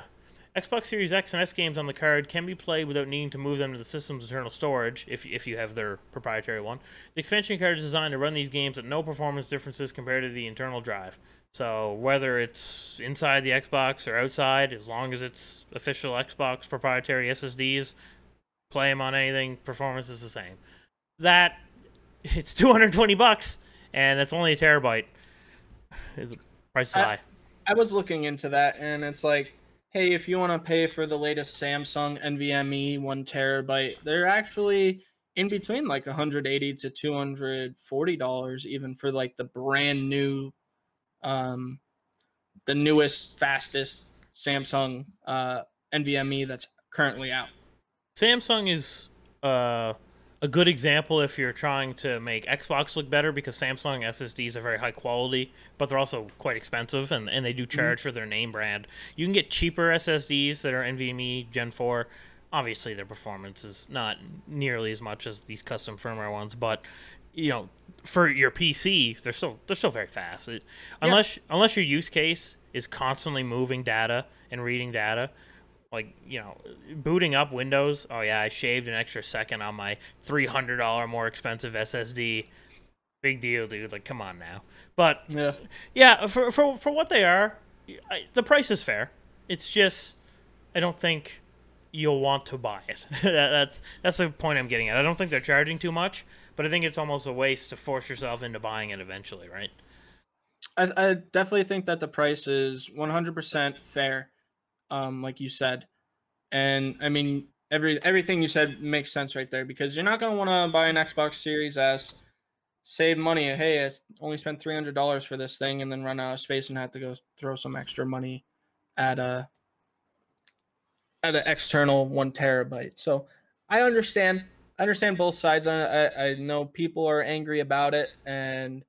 Xbox Series X and S games on the card can be played without needing to move them to the system's internal storage, if you have their proprietary one. The expansion card is designed to run these games at no performance differences compared to the internal drive. So whether it's inside the Xbox or outside, as long as it's official Xbox proprietary SSDs, play them on anything, performance is the same. That, it's $220, and it's only a terabyte. The price is high. I was looking into that, and it's like, hey, if you want to pay for the latest Samsung NVMe 1 terabyte, they're actually in between like $180 to $240 even for like the brand new the newest, fastest Samsung NVMe that's currently out. Samsung is a good example if you're trying to make Xbox look better, because Samsung SSDs are very high quality, but they're also quite expensive, and they do charge for their name brand. You can get cheaper SSDs that are NVMe Gen 4. Obviously, their performance is not nearly as much as these custom firmware ones, but for your PC, they're still very fast. Unless your use case is constantly moving data and reading data, like, booting up Windows. Oh yeah, I shaved an extra second on my $300 more expensive SSD. Big deal, dude. Like, come on now. But yeah, for what they are, the price is fair. It's just, I don't think you'll want to buy it. That's the point I'm getting at. I don't think they're charging too much, but I think it's almost a waste to force yourself into buying it eventually, right? I definitely think that the price is 100% fair, like you said. And I mean, everything you said makes sense right there, because you're not going to want to buy an Xbox Series S, save money. Hey, I only spent $300 for this thing, and then run out of space and have to go throw some extra money at an external 1 terabyte. So I understand both sides on it. I know people are angry about it, and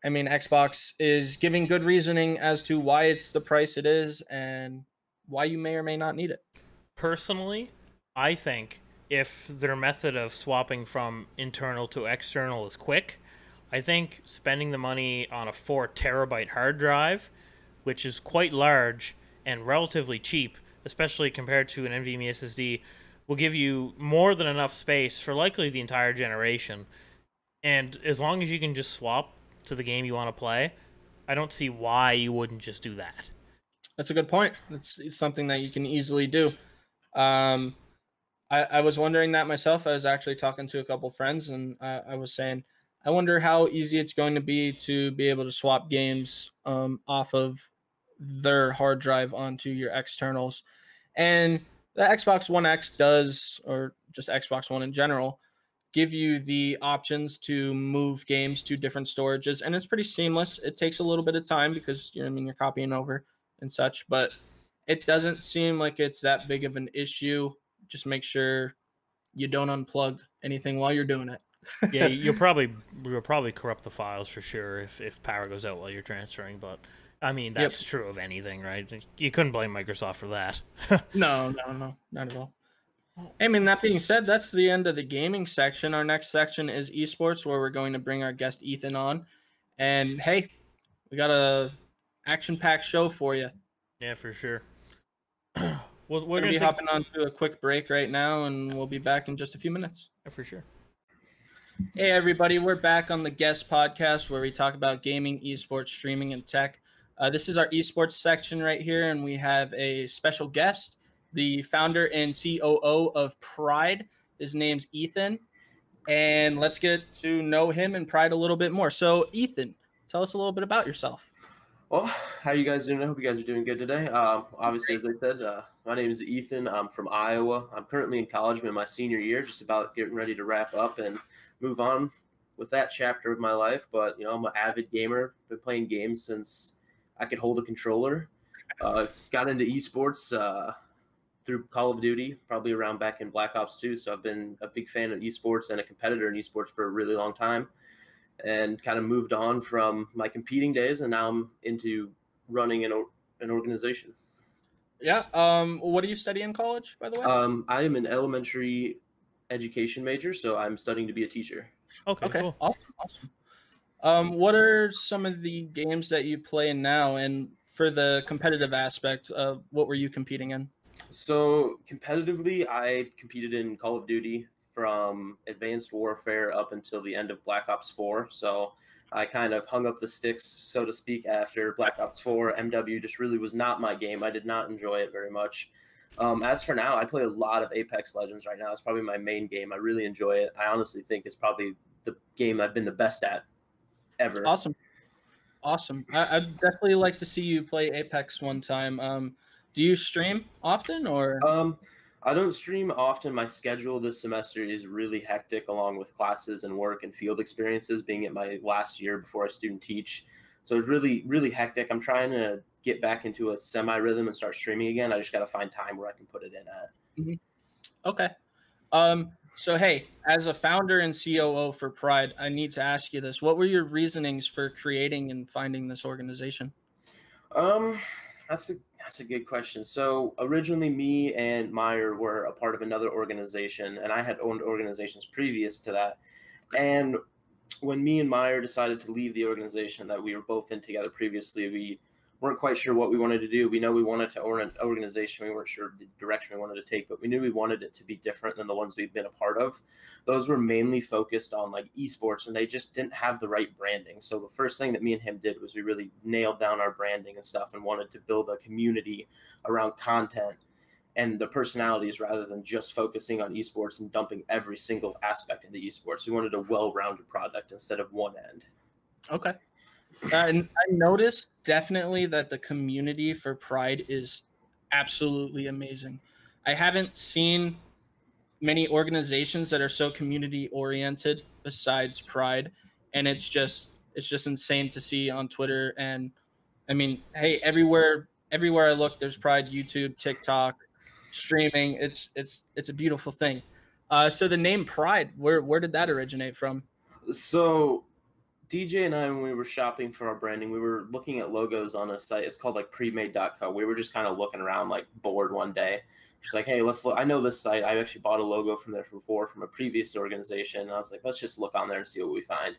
I mean, Xbox is giving good reasoning as to why it's the price it is and why you may or may not need it. Personally, I think if their method of swapping from internal to external is quick, I think spending the money on a 4 terabyte hard drive, which is quite large and relatively cheap, especially compared to an NVMe SSD, will give you more than enough space for likely the entire generation. And as long as you can just swap to the game you want to play, I don't see why you wouldn't just do that. That's a good point. It's something that you can easily do. I was wondering that myself. I was actually talking to a couple friends, and I was saying, I wonder how easy it's going to be able to swap games off of their hard drive onto your externals. And the Xbox One X does, or just Xbox One in general, give you the options to move games to different storages, and it's pretty seamless. It takes a little bit of time because you're copying over and such, but it doesn't seem like it's that big of an issue. Just make sure you don't unplug anything while you're doing it. Yeah, you'll probably corrupt the files for sure if power goes out while you're transferring, but I mean, that's true of anything, right? You couldn't blame Microsoft for that. No, not at all. I mean, that being said, that's the end of the gaming section. Our next section is esports, where we're going to bring our guest Ethan on. And hey, we got a action-packed show for you. Yeah, for sure. We're going to be hopping on to a quick break right now, and we'll be back in just a few minutes. Yeah, for sure. Hey, everybody. We're back on the Guest Podcast, where we talk about gaming, esports, streaming, and tech. This is our esports section right here, and we have a special guest, the founder and COO of Pride. His name's Ethan, and let's get to know him and Pride a little bit more. So, Ethan, tell us a little bit about yourself. Well, how are you guys doing? I hope you guys are doing good today. Obviously, as they said, my name is Ethan. I'm from Iowa. I'm currently in college. I'm in my senior year, just about getting ready to wrap up and move on with that chapter of my life. But, I'm an avid gamer. Been playing games since I could hold a controller. Got into esports through Call of Duty, probably around back in Black Ops 2. So I've been a big fan of esports and a competitor in esports for a really long time, and kind of moved on from my competing days, and now I'm into running an organization. Yeah. What do you study in college, by the way? I am an elementary education major, so I'm studying to be a teacher. Okay. Cool. Awesome. What are some of the games that you play now, and for the competitive aspect, what were you competing in? So competitively, I competed in Call of Duty from Advanced Warfare up until the end of Black Ops 4. So I kind of hung up the sticks, so to speak, after Black Ops 4. MW just really was not my game. I did not enjoy it very much. As for now, I play a lot of Apex Legends right now. It's probably my main game. I really enjoy it. I honestly think it's probably the game I've been the best at ever. Awesome. I'd definitely like to see you play Apex one time. Do you stream often, or? I don't stream often. My schedule this semester is really hectic, along with classes and work and field experiences, being at my last year before I student teach. So it's really, really hectic. I'm trying to get back into a semi rhythm and start streaming again. I just got to find time where I can put it in at. Mhm. Okay. So hey, as a founder and COO for Pride, I need to ask you this. What were your reasonings for creating and finding this organization? Um, that's a good question. So originally, me and Meyer were a part of another organization, and I had owned organizations previous to that. And when me and Meyer decided to leave the organization that we were both in together previously, we weren't quite sure what we wanted to do. We know we wanted to own an organization. We weren't sure the direction we wanted to take, but we knew we wanted it to be different than the ones we've been a part of. Those were mainly focused on like esports, and they just didn't have the right branding. So the first thing that me and him did was we really nailed down our branding and stuff and wanted to build a community around content and the personalities rather than just focusing on esports and dumping every single aspect into esports. We wanted a well-rounded product instead of one end. Okay. And I noticed definitely that the community for Pride is absolutely amazing. I haven't seen many organizations that are so community oriented besides Pride, and it's just insane to see on Twitter. And I mean, hey, everywhere I look, there's Pride, YouTube, TikTok, streaming. It's a beautiful thing. So the name Pride, where did that originate from? So DJ and I, when we were shopping for our branding, we were looking at logos on a site. It's called like premade.co. We were just kind of looking around, like bored one day. Just like, hey, let's look. I know this site. I actually bought a logo from there before from a previous organization. And I was like, let's just look on there and see what we find.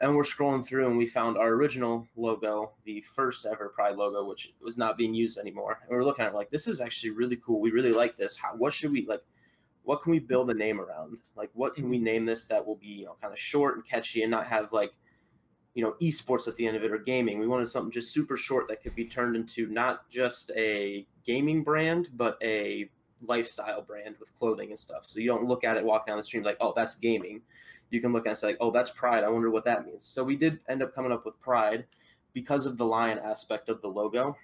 And we're scrolling through and we found our original logo, the first ever Pride logo, which was not being used anymore. And we were looking at it like, this is actually really cool. We really like this. What should we like? What can we build a name around? Like, what can we name this that will be, kind of short and catchy and not have like, esports at the end of it or gaming. We wanted something just super short that could be turned into not just a gaming brand, but a lifestyle brand with clothing and stuff. So you don't look at it walking down the street like, oh, that's gaming. You can look at it and say, like, oh, that's Pride. I wonder what that means. So we did end up coming up with Pride because of the lion aspect of the logo.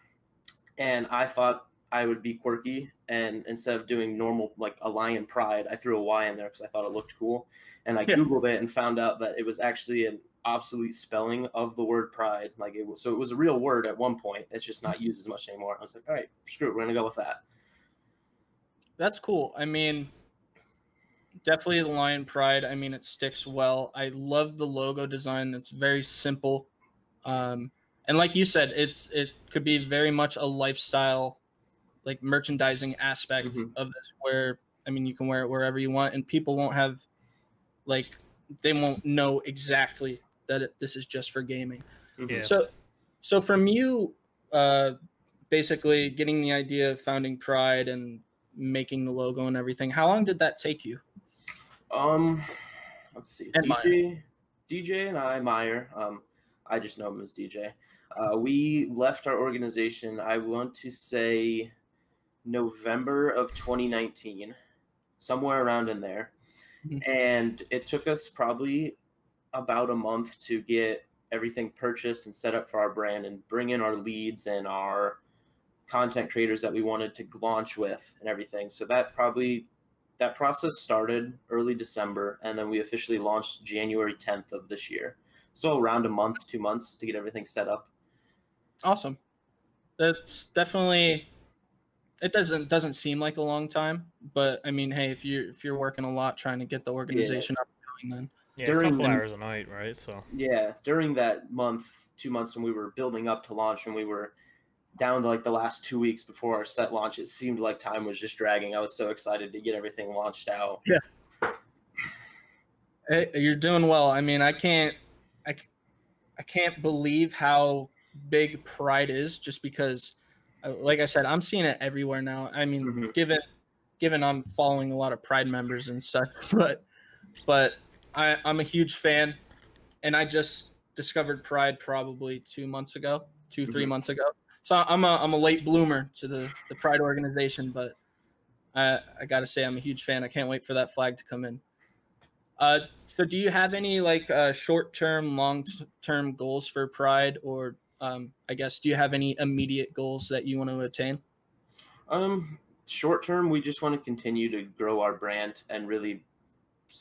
And I thought I would be quirky, and instead of doing normal like a lion Pride, I threw a Y in there because I thought it looked cool. And I Googled it and found out that it was actually an obsolete spelling of the word Pride. Like it was a real word at one point. It's just not used as much anymore. I was like, all right, screw it. We're gonna go with that. That's cool. I mean, definitely the lion Pride. I mean, it sticks well. I love the logo design. It's very simple. And like you said, it could be very much a lifestyle, like merchandising aspect of this, where I mean, you can wear it wherever you want, and people won't have like they won't know exactly that this is just for gaming. Yeah. So from you, basically getting the idea of founding Pride and making the logo and everything, how long did that take you? Let's see. And DJ and Meyer. I just know him as DJ. We left our organization, I want to say November of 2019, somewhere around in there. And it took us probably about a month to get everything purchased and set up for our brand and bring in our leads and our content creators that we wanted to launch with and everything. So that process started early December, and then we officially launched January 10th of this year. So around a month, 2 months to get everything set up. Awesome. That's definitely, it doesn't seem like a long time, but I mean, hey, if you're working a lot trying to get the organization up and going, then a couple hours a night, right? So during that month, 2 months when we were building up to launch, and we were down to like the last 2 weeks before our set launch, it seemed like time was just dragging. I was so excited to get everything launched out. Yeah. Hey, you're doing well. I mean, I can't believe how big Pride is, just because, like I said, I'm seeing it everywhere now. I mean, given I'm following a lot of Pride members and such, but I'm a huge fan, and I just discovered Pride probably 3 months ago. So I'm a late bloomer to the Pride organization, but I gotta say I'm a huge fan. I can't wait for that flag to come in. So do you have any like short-term, long-term goals for Pride, or I guess do you have any immediate goals that you want to attain? Short term, we just want to continue to grow our brand and really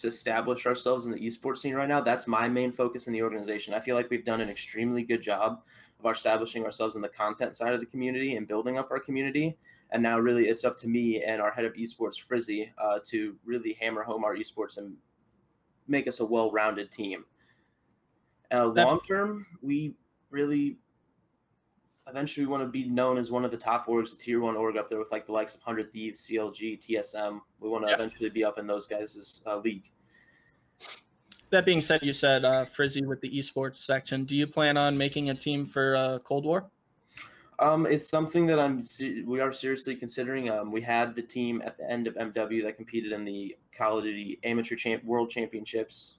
establish ourselves in the esports scene right now. That's my main focus in the organization. I feel like we've done an extremely good job of establishing ourselves in the content side of the community and building up our community. And now really it's up to me and our head of esports, Frizzy, to really hammer home our esports and make us a well-rounded team. Long term, we really eventually want to be known as one of the top orgs, the tier 1 org up there with like the likes of 100 Thieves, CLG, TSM. We want to eventually be up in those guys' league. That being said, you said Frizzy with the esports section. Do you plan on making a team for Cold War? It's something that we are seriously considering. We had the team at the end of MW that competed in the Call of Duty Amateur World Championships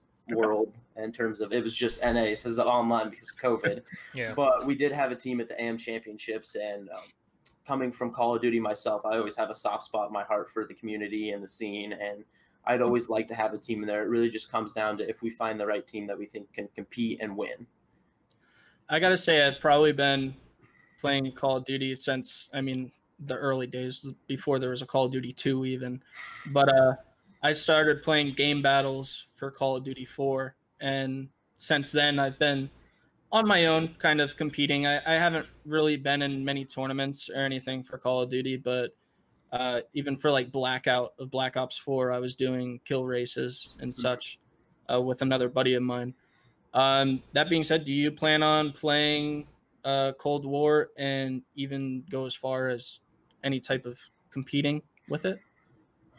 in terms of, it was just NA. It says online because of COVID. But we did have a team at the AM Championships, and coming from Call of Duty myself, I always have a soft spot in my heart for the community and the scene, and I'd always like to have a team in there. It really just comes down to if we find the right team that we think can compete and win. I gotta say, I've probably been playing Call of Duty since, the early days, before there was a Call of Duty 2 even. But I started playing game battles for Call of Duty 4, and since then I've been on my own kind of competing. I haven't really been in many tournaments or anything for Call of Duty, but even for like Black Ops 4, I was doing kill races and such with another buddy of mine. That being said, do you plan on playing Cold War and even go as far as any type of competing with it?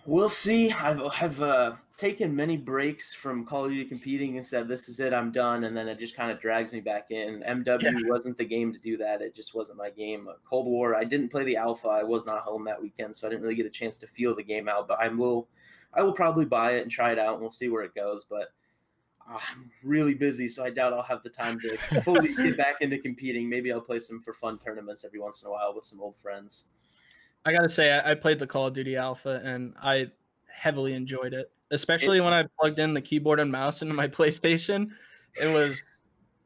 We'll see. I've taken many breaks from Call of Duty competing and said, this is it, I'm done. And then it just kind of drags me back in. MW wasn't the game to do that. It just wasn't my game. Cold War, I didn't play the alpha. I was not home that weekend, so I didn't really get a chance to feel the game out. But I will probably buy it and try it out, and we'll see where it goes. But I'm really busy, so I doubt I'll have the time to fully get back into competing. Maybe I'll play some for fun tournaments every once in a while with some old friends. I gotta say, I played the Call of Duty Alpha, and I heavily enjoyed it, especially when I plugged in the keyboard and mouse into my PlayStation. It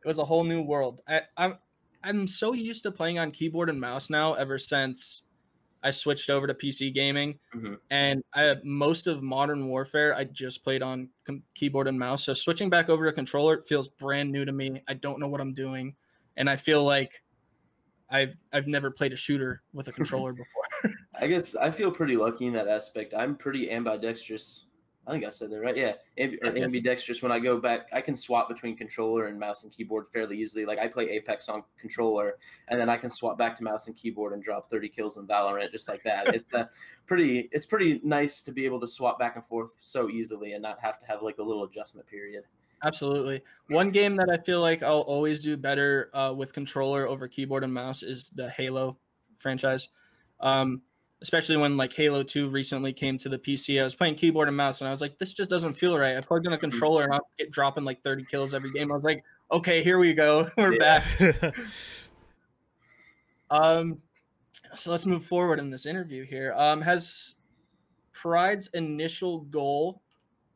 was a whole new world. I'm so used to playing on keyboard and mouse now ever since I switched over to PC gaming. And most of Modern Warfare I just played on keyboard and mouse. So switching back over to controller feels brand new to me. I don't know what I'm doing, and I feel like I've never played a shooter with a controller before. I guess I feel pretty lucky in that aspect. I'm pretty ambidextrous. I think I said that right. Yeah, ambidextrous. When I go back, I can swap between controller and mouse and keyboard fairly easily. Like I play Apex on controller, and then I can swap back to mouse and keyboard and drop 30 kills in Valorant just like that. It's pretty nice to be able to swap back and forth so easily and not have to have like a little adjustment period. Absolutely. One game that I feel like I'll always do better with controller over keyboard and mouse is the Halo franchise. Especially when like Halo 2 recently came to the PC. I was playing keyboard and mouse, and I was like, this just doesn't feel right. I plugged in a controller, and I'm dropping like 30 kills every game. I was like, okay, here we go. We're back. So let's move forward in this interview here. Has Pride's initial goal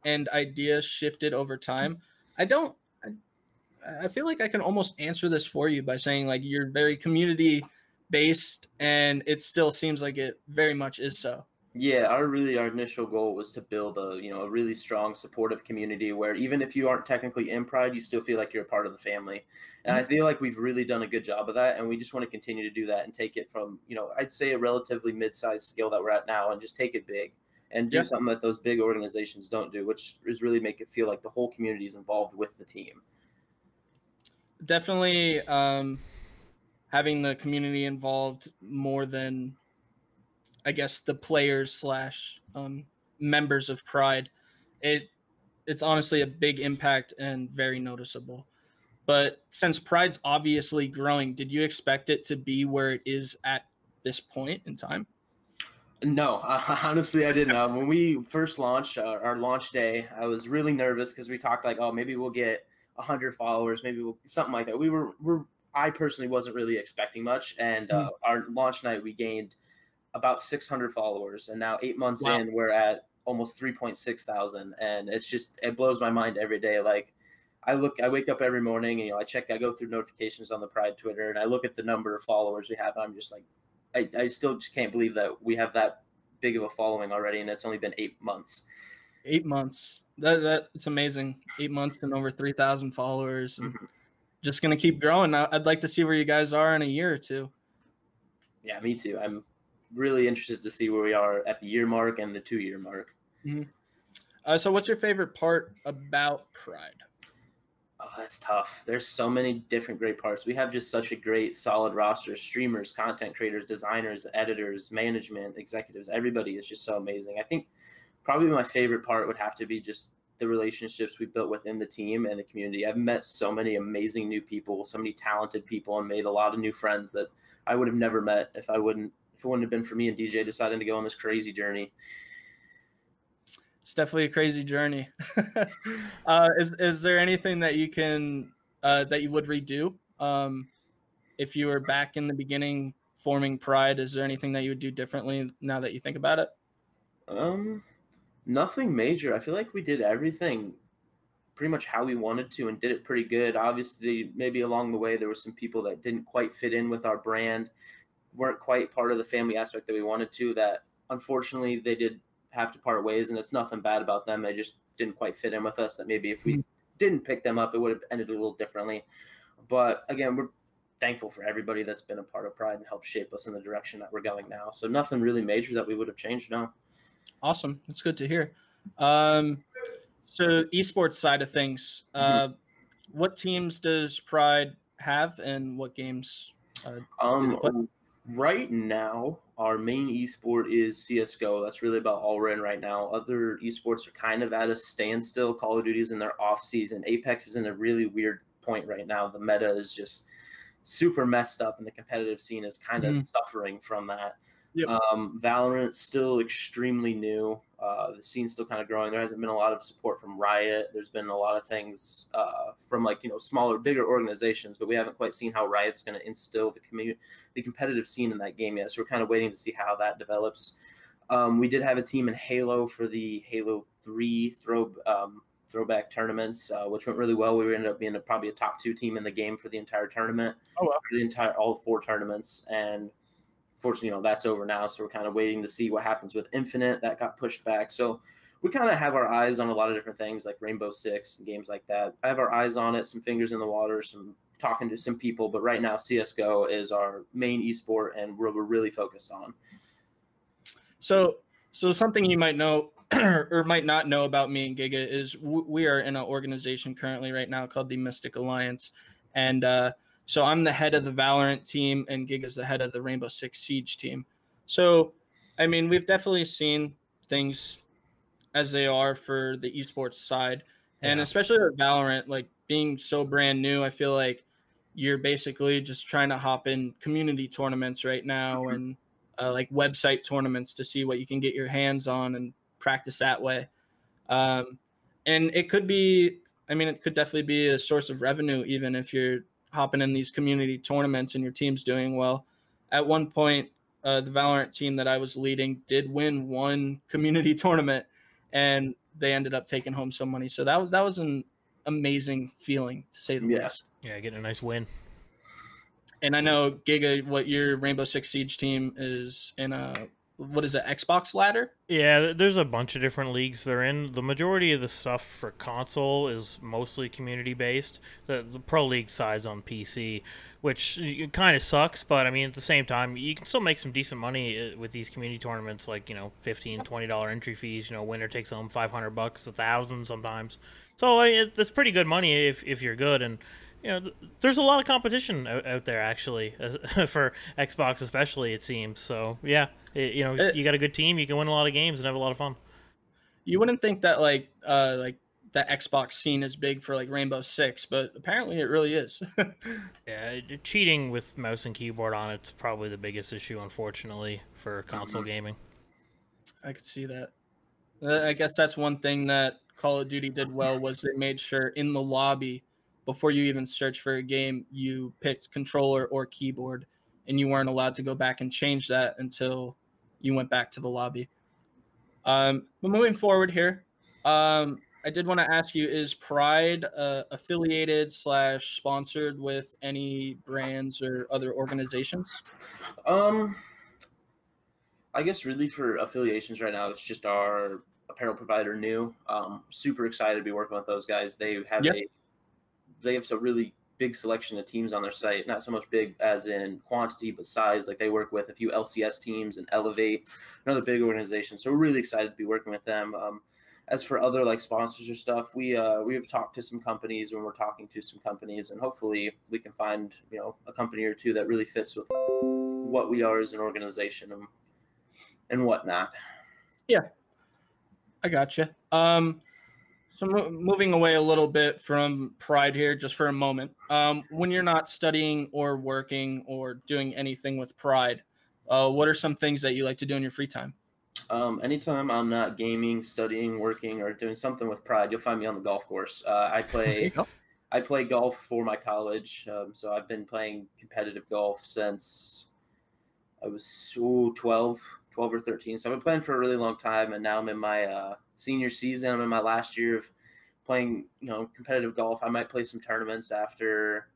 and idea shifted over time? I feel like I can almost answer this for you by saying like you're very community based, and it still seems like it very much is so. Yeah, our initial goal was to build a really strong, supportive community where even if you aren't technically in Pride, you still feel like you're a part of the family. And I feel like we've really done a good job of that, and we just want to continue to do that and take it from, I'd say a relatively mid-sized scale that we're at now and just take it big and do something that those big organizations don't do, which is really make it feel like the whole community is involved with the team. Definitely having the community involved more than, I guess, the players / members of Pride. It's honestly a big impact and very noticeable. But since Pride's obviously growing, did you expect it to be where it is at this point in time? No, honestly, I didn't. When we first launched our launch day, I was really nervous because we talked like, oh, maybe we'll get 100 followers, maybe we'll something like that. I personally wasn't really expecting much, and our launch night we gained about 600 followers, and now 8 months in, we're at almost 3.6 thousand, and it blows my mind every day. Like I wake up every morning and I go through notifications on the Pride Twitter, and I look at the number of followers we have, and I'm just like, I still just can't believe that we have that big of a following already, and it's only been 8 months. 8 months. That it's amazing. 8 months and over 3,000 followers, and just gonna keep growing. I'd like to see where you guys are in a year or two. Yeah, me too. I'm really interested to see where we are at the year mark and the 2-year mark. So what's your favorite part about Pride? Oh, that's tough. There's so many different great parts. We have just such a great, solid roster: streamers, content creators, designers, editors, management, executives. Everybody is just so amazing. I think probably my favorite part would have to be just the relationships we built within the team and the community. I've met so many amazing new people, so many talented people, and made a lot of new friends that I would have never met if it wouldn't have been for me and DJ deciding to go on this crazy journey. It's definitely a crazy journey. Is there anything that you can that you would redo if you were back in the beginning forming Pride? Is there anything that you would do differently now that you think about it? Nothing major. I feel like we did everything pretty much how we wanted to and did it pretty good. Obviously, maybe along the way there were some people that didn't quite fit in with our brand, weren't quite part of the family aspect that we wanted to, that unfortunately they did have to part ways, and it's nothing bad about them. They just didn't quite fit in with us, that maybe if we didn't pick them up, it would have ended a little differently. But again, we're thankful for everybody that's been a part of Pride and helped shape us in the direction that we're going now. So nothing really major that we would have changed, no. Awesome. That's good to hear. So esports side of things, what teams does Pride have and what games? Right now, our main esport is CSGO. That's really about all we're in right now. Other esports are kind of at a standstill. Call of Duty is in their off season. Apex is in a really weird point right now. The meta is just super messed up, and the competitive scene is kind of suffering from that. Yep. Valorant's still extremely new. The scene's still kind of growing. There hasn't been a lot of support from Riot. There's been a lot of things from smaller, bigger organizations, but we haven't quite seen how Riot's going to instill the competitive scene in that game yet. So we're kind of waiting to see how that develops. We did have a team in Halo for the Halo 3 throwback tournaments, which went really well. We ended up being probably a top 2 team in the game for the entire tournament. Oh, wow. All 4 tournaments. And fortunately, that's over now, so we're kind of waiting to see what happens with Infinite. That got pushed back. So we kind of have our eyes on a lot of different things like Rainbow Six and games like that. I have our eyes on it, some fingers in the water, some talking to some people, but right now CSGO is our main esport and we're really focused on. So something you might know or might not know about me and Giga is we are in an organization currently right now called the Mystic Alliance, and so I'm the head of the Valorant team, and Giga's the head of the Rainbow Six Siege team. So, I mean, we've definitely seen things as they are for the esports side, and especially with Valorant, like being so brand new, I feel like you're basically just trying to hop in community tournaments right now and like website tournaments to see what you can get your hands on and practice that way. And it could be, I mean, it could definitely be a source of revenue, even if you're hopping in these community tournaments and your team's doing well. At one point, the Valorant team that I was leading did win one community tournament, and they ended up taking home some money. So that was an amazing feeling, to say the least. Yeah, getting a nice win. And I know, Giga, what your Rainbow Six Siege team is in a, what is it, Xbox ladder? Yeah, there's a bunch of different leagues they're in. The majority of the stuff for console is mostly community-based. The Pro League side's on PC, which kind of sucks, but I mean, at the same time, you can still make some decent money with these community tournaments, like, $15, $20 entry fees. Winner takes home $500, $1,000 sometimes. So it's pretty good money if you're good, and there's a lot of competition out there, actually, for Xbox especially, it seems. So, yeah, you got a good team, you can win a lot of games and have a lot of fun. You wouldn't think that, like the Xbox scene is big for, like, Rainbow Six, but apparently it really is. Yeah, cheating with mouse and keyboard on it's probably the biggest issue, unfortunately, for console gaming. I could see that. I guess that's one thing that Call of Duty did well, was they made sure in the lobby, before you even search for a game, you picked controller or keyboard, and you weren't allowed to go back and change that until you went back to the lobby. But moving forward here, I did want to ask you, is Pride affiliated / sponsored with any brands or other organizations? I guess really for affiliations right now, it's just our apparel provider New. Super excited to be working with those guys. They have some really big selection of teams on their site, not so much big as in quantity, but size. Like they work with a few LCS teams and Elevate, another big organization. So we're really excited to be working with them. As for other like sponsors or stuff, we have talked to some companies, and we're talking to some companies, and hopefully we can find, you know, a company or two that really fits with what we are as an organization and whatnot. Yeah, I gotcha. So moving away a little bit from Pride here, just for a moment. When you're not studying or working or doing anything with Pride, what are some things that you like to do in your free time? Anytime I'm not gaming, studying, working, or doing something with Pride, you'll find me on the golf course. I play golf for my college, so I've been playing competitive golf since I was 12 or 13. So I've been playing for a really long time, and now I'm in my senior season. I'm in my last year of playing, you know, competitive golf. I might play some tournaments after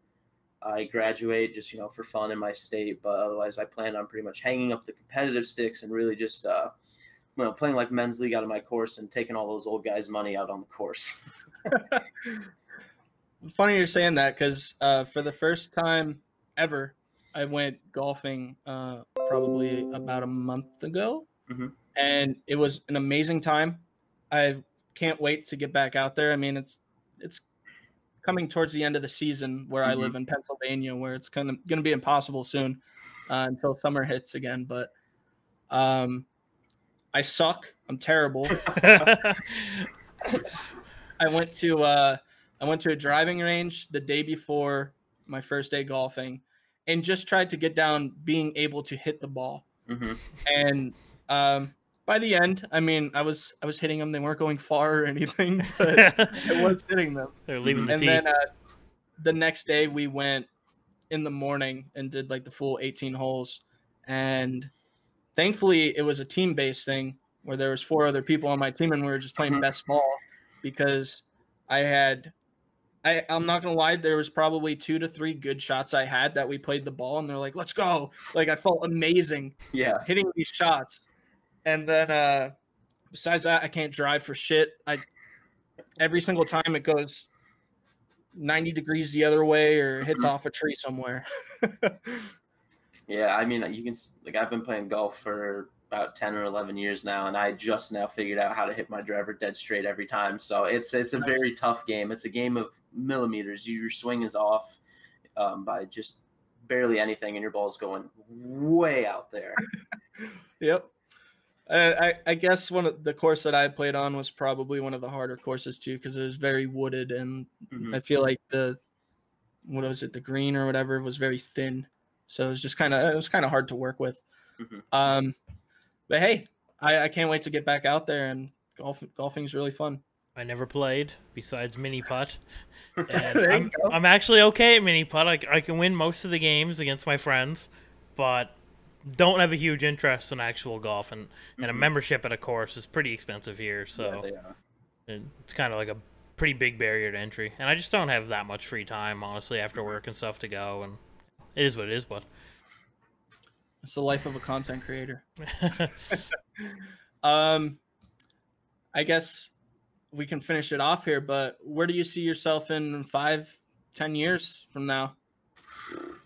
I graduate, just, you know, for fun in my state. But otherwise, I plan on pretty much hanging up the competitive sticks and really just you know, playing like men's league out of my course and taking all those old guys' money out on the course. Funny you're saying that, because for the first time ever, I went golfing probably about a month ago, and it was an amazing time. I can't wait to get back out there. I mean, it's coming towards the end of the season where I live in Pennsylvania, where it's kind of going to be impossible soon until summer hits again. But I suck. I'm terrible. I went to a driving range the day before my first day golfing, and just tried to get down being able to hit the ball. And by the end, I mean, I was hitting them. They weren't going far or anything, but I was hitting them. They're leaving the tee. And then the next day we went in the morning and did like the full 18 holes. And thankfully it was a team-based thing where there was 4 other people on my team, and we were just playing best ball, because I'm not going to lie, there was probably 2 to 3 good shots I had that we played the ball, and they're like, let's go. Like, I felt amazing hitting these shots. And then besides that, I can't drive for shit. Every single time it goes 90 degrees the other way or hits off a tree somewhere. Yeah, I mean, you can, like, I've been playing golf for about 10 or 11 years now, and I just now figured out how to hit my driver dead straight every time. So it's a very tough game. It's a game of millimeters. Your swing is off by just barely anything, and your ball's going way out there. Yep. I guess one of the course that I played on was probably one of the harder courses too, because it was very wooded, and I feel like the green or whatever was very thin, so it was just kind of hard to work with. But hey, I can't wait to get back out there, and golfing is really fun. I never played besides mini putt. And I'm actually okay at mini putt. I can win most of the games against my friends, but don't have a huge interest in actual golf, and a membership at a course is pretty expensive here, so it's kind of like a pretty big barrier to entry, and I just don't have that much free time, honestly, after work and stuff to go, and it is what it is. But it's the life of a content creator. I guess we can finish it off here, but where do you see yourself in 5-10 years from now?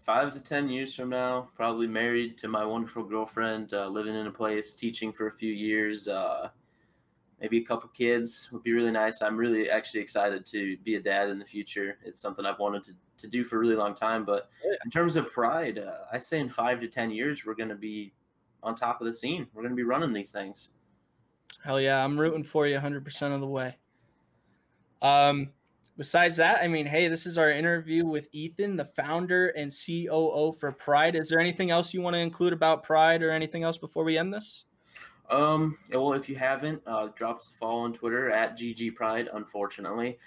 5 to 10 years from now, probably married to my wonderful girlfriend, living in a place, teaching for a few years, maybe a couple kids would be really nice. I'm really actually excited to be a dad in the future. It's something I've wanted to do for a really long time. But in terms of Pride, I say in 5 to 10 years, we're going to be on top of the scene. We're going to be running these things. Hell yeah, I'm rooting for you 100% of the way. Besides that, I mean, hey, this is our interview with Ethan, the founder and COO for Pride. Is there anything else you want to include about Pride or anything else before we end this? Well, if you haven't, drop us a follow on Twitter at GGPride, unfortunately.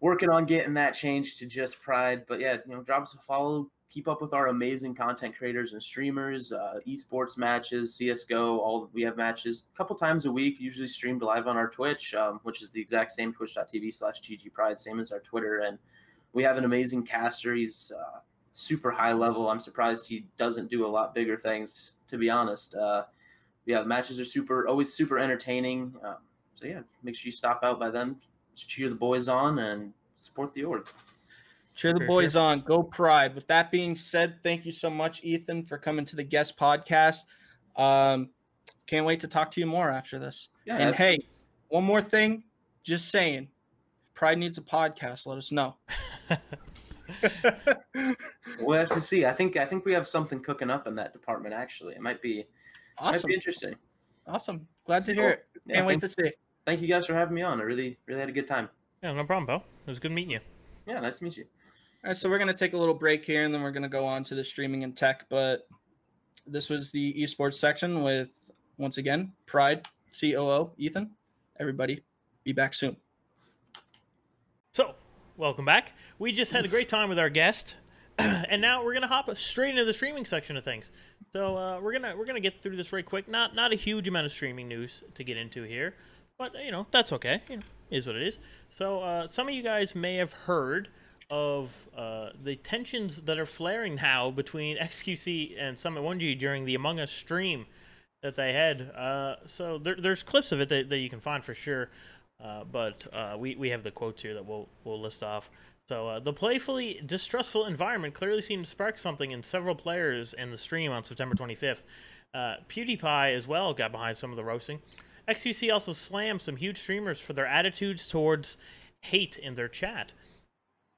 Working on getting that changed to just Pride. But yeah, drop us a follow. Keep up with our amazing content creators and streamers, esports matches, CSGO, we have matches a couple times a week, usually streamed live on our Twitch, which is the exact same, twitch.tv/GGPride, same as our Twitter. And we have an amazing caster. He's super high level. I'm surprised he doesn't do a lot bigger things, to be honest. yeah, the matches are always super entertaining. So yeah, make sure you stop out by them, cheer the boys on, and support the org. Cheer the boys on. Go Pride. With that being said, thank you so much, Ethan, for coming to the guest podcast. Can't wait to talk to you more after this. Yeah, and hey, one more thing, just saying, if Pride needs a podcast, let us know. We'll have to see. I think we have something cooking up in that department. Actually, it might be awesome. Might be interesting. Awesome. Glad to hear it. Can't wait to see. Thank you guys for having me on. I really had a good time. Yeah, no problem, Bo. It was good meeting you. Yeah, nice to meet you. All right, so we're going to take a little break here, and then we're going to go on to the streaming and tech. But this was the esports section with, once again, Pride COO Ethan. Everybody, be back soon. So, welcome back. We just had a great time with our guest, and now we're going to hop straight into the streaming section of things. So we're gonna get through this right quick. Not a huge amount of streaming news to get into here, but that's okay. Is what it is. So some of you guys may have heard of the tensions that are flaring now between XQC and Summit 1G during the Among Us stream that they had. So there's clips of it that you can find for sure, but we have the quotes here that we'll list off. So the playfully distrustful environment clearly seemed to spark something in several players in the stream on September 25th. PewDiePie as well got behind some of the roasting. XQC also slammed some huge streamers for their attitudes towards hate in their chat.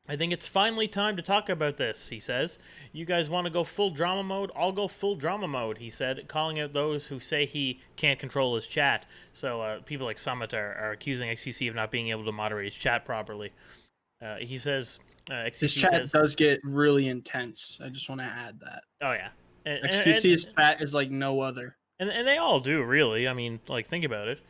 I think it's finally time to talk about this, he says. You guys want to go full drama mode? I'll go full drama mode, he said, calling out those who say he can't control his chat. So people like Summit are accusing XQC of not being able to moderate his chat properly. He says, his chat does get really intense. I just want to add that. Oh, yeah. XQC's chat is like no other. And they all do, really. I mean, like, think about it.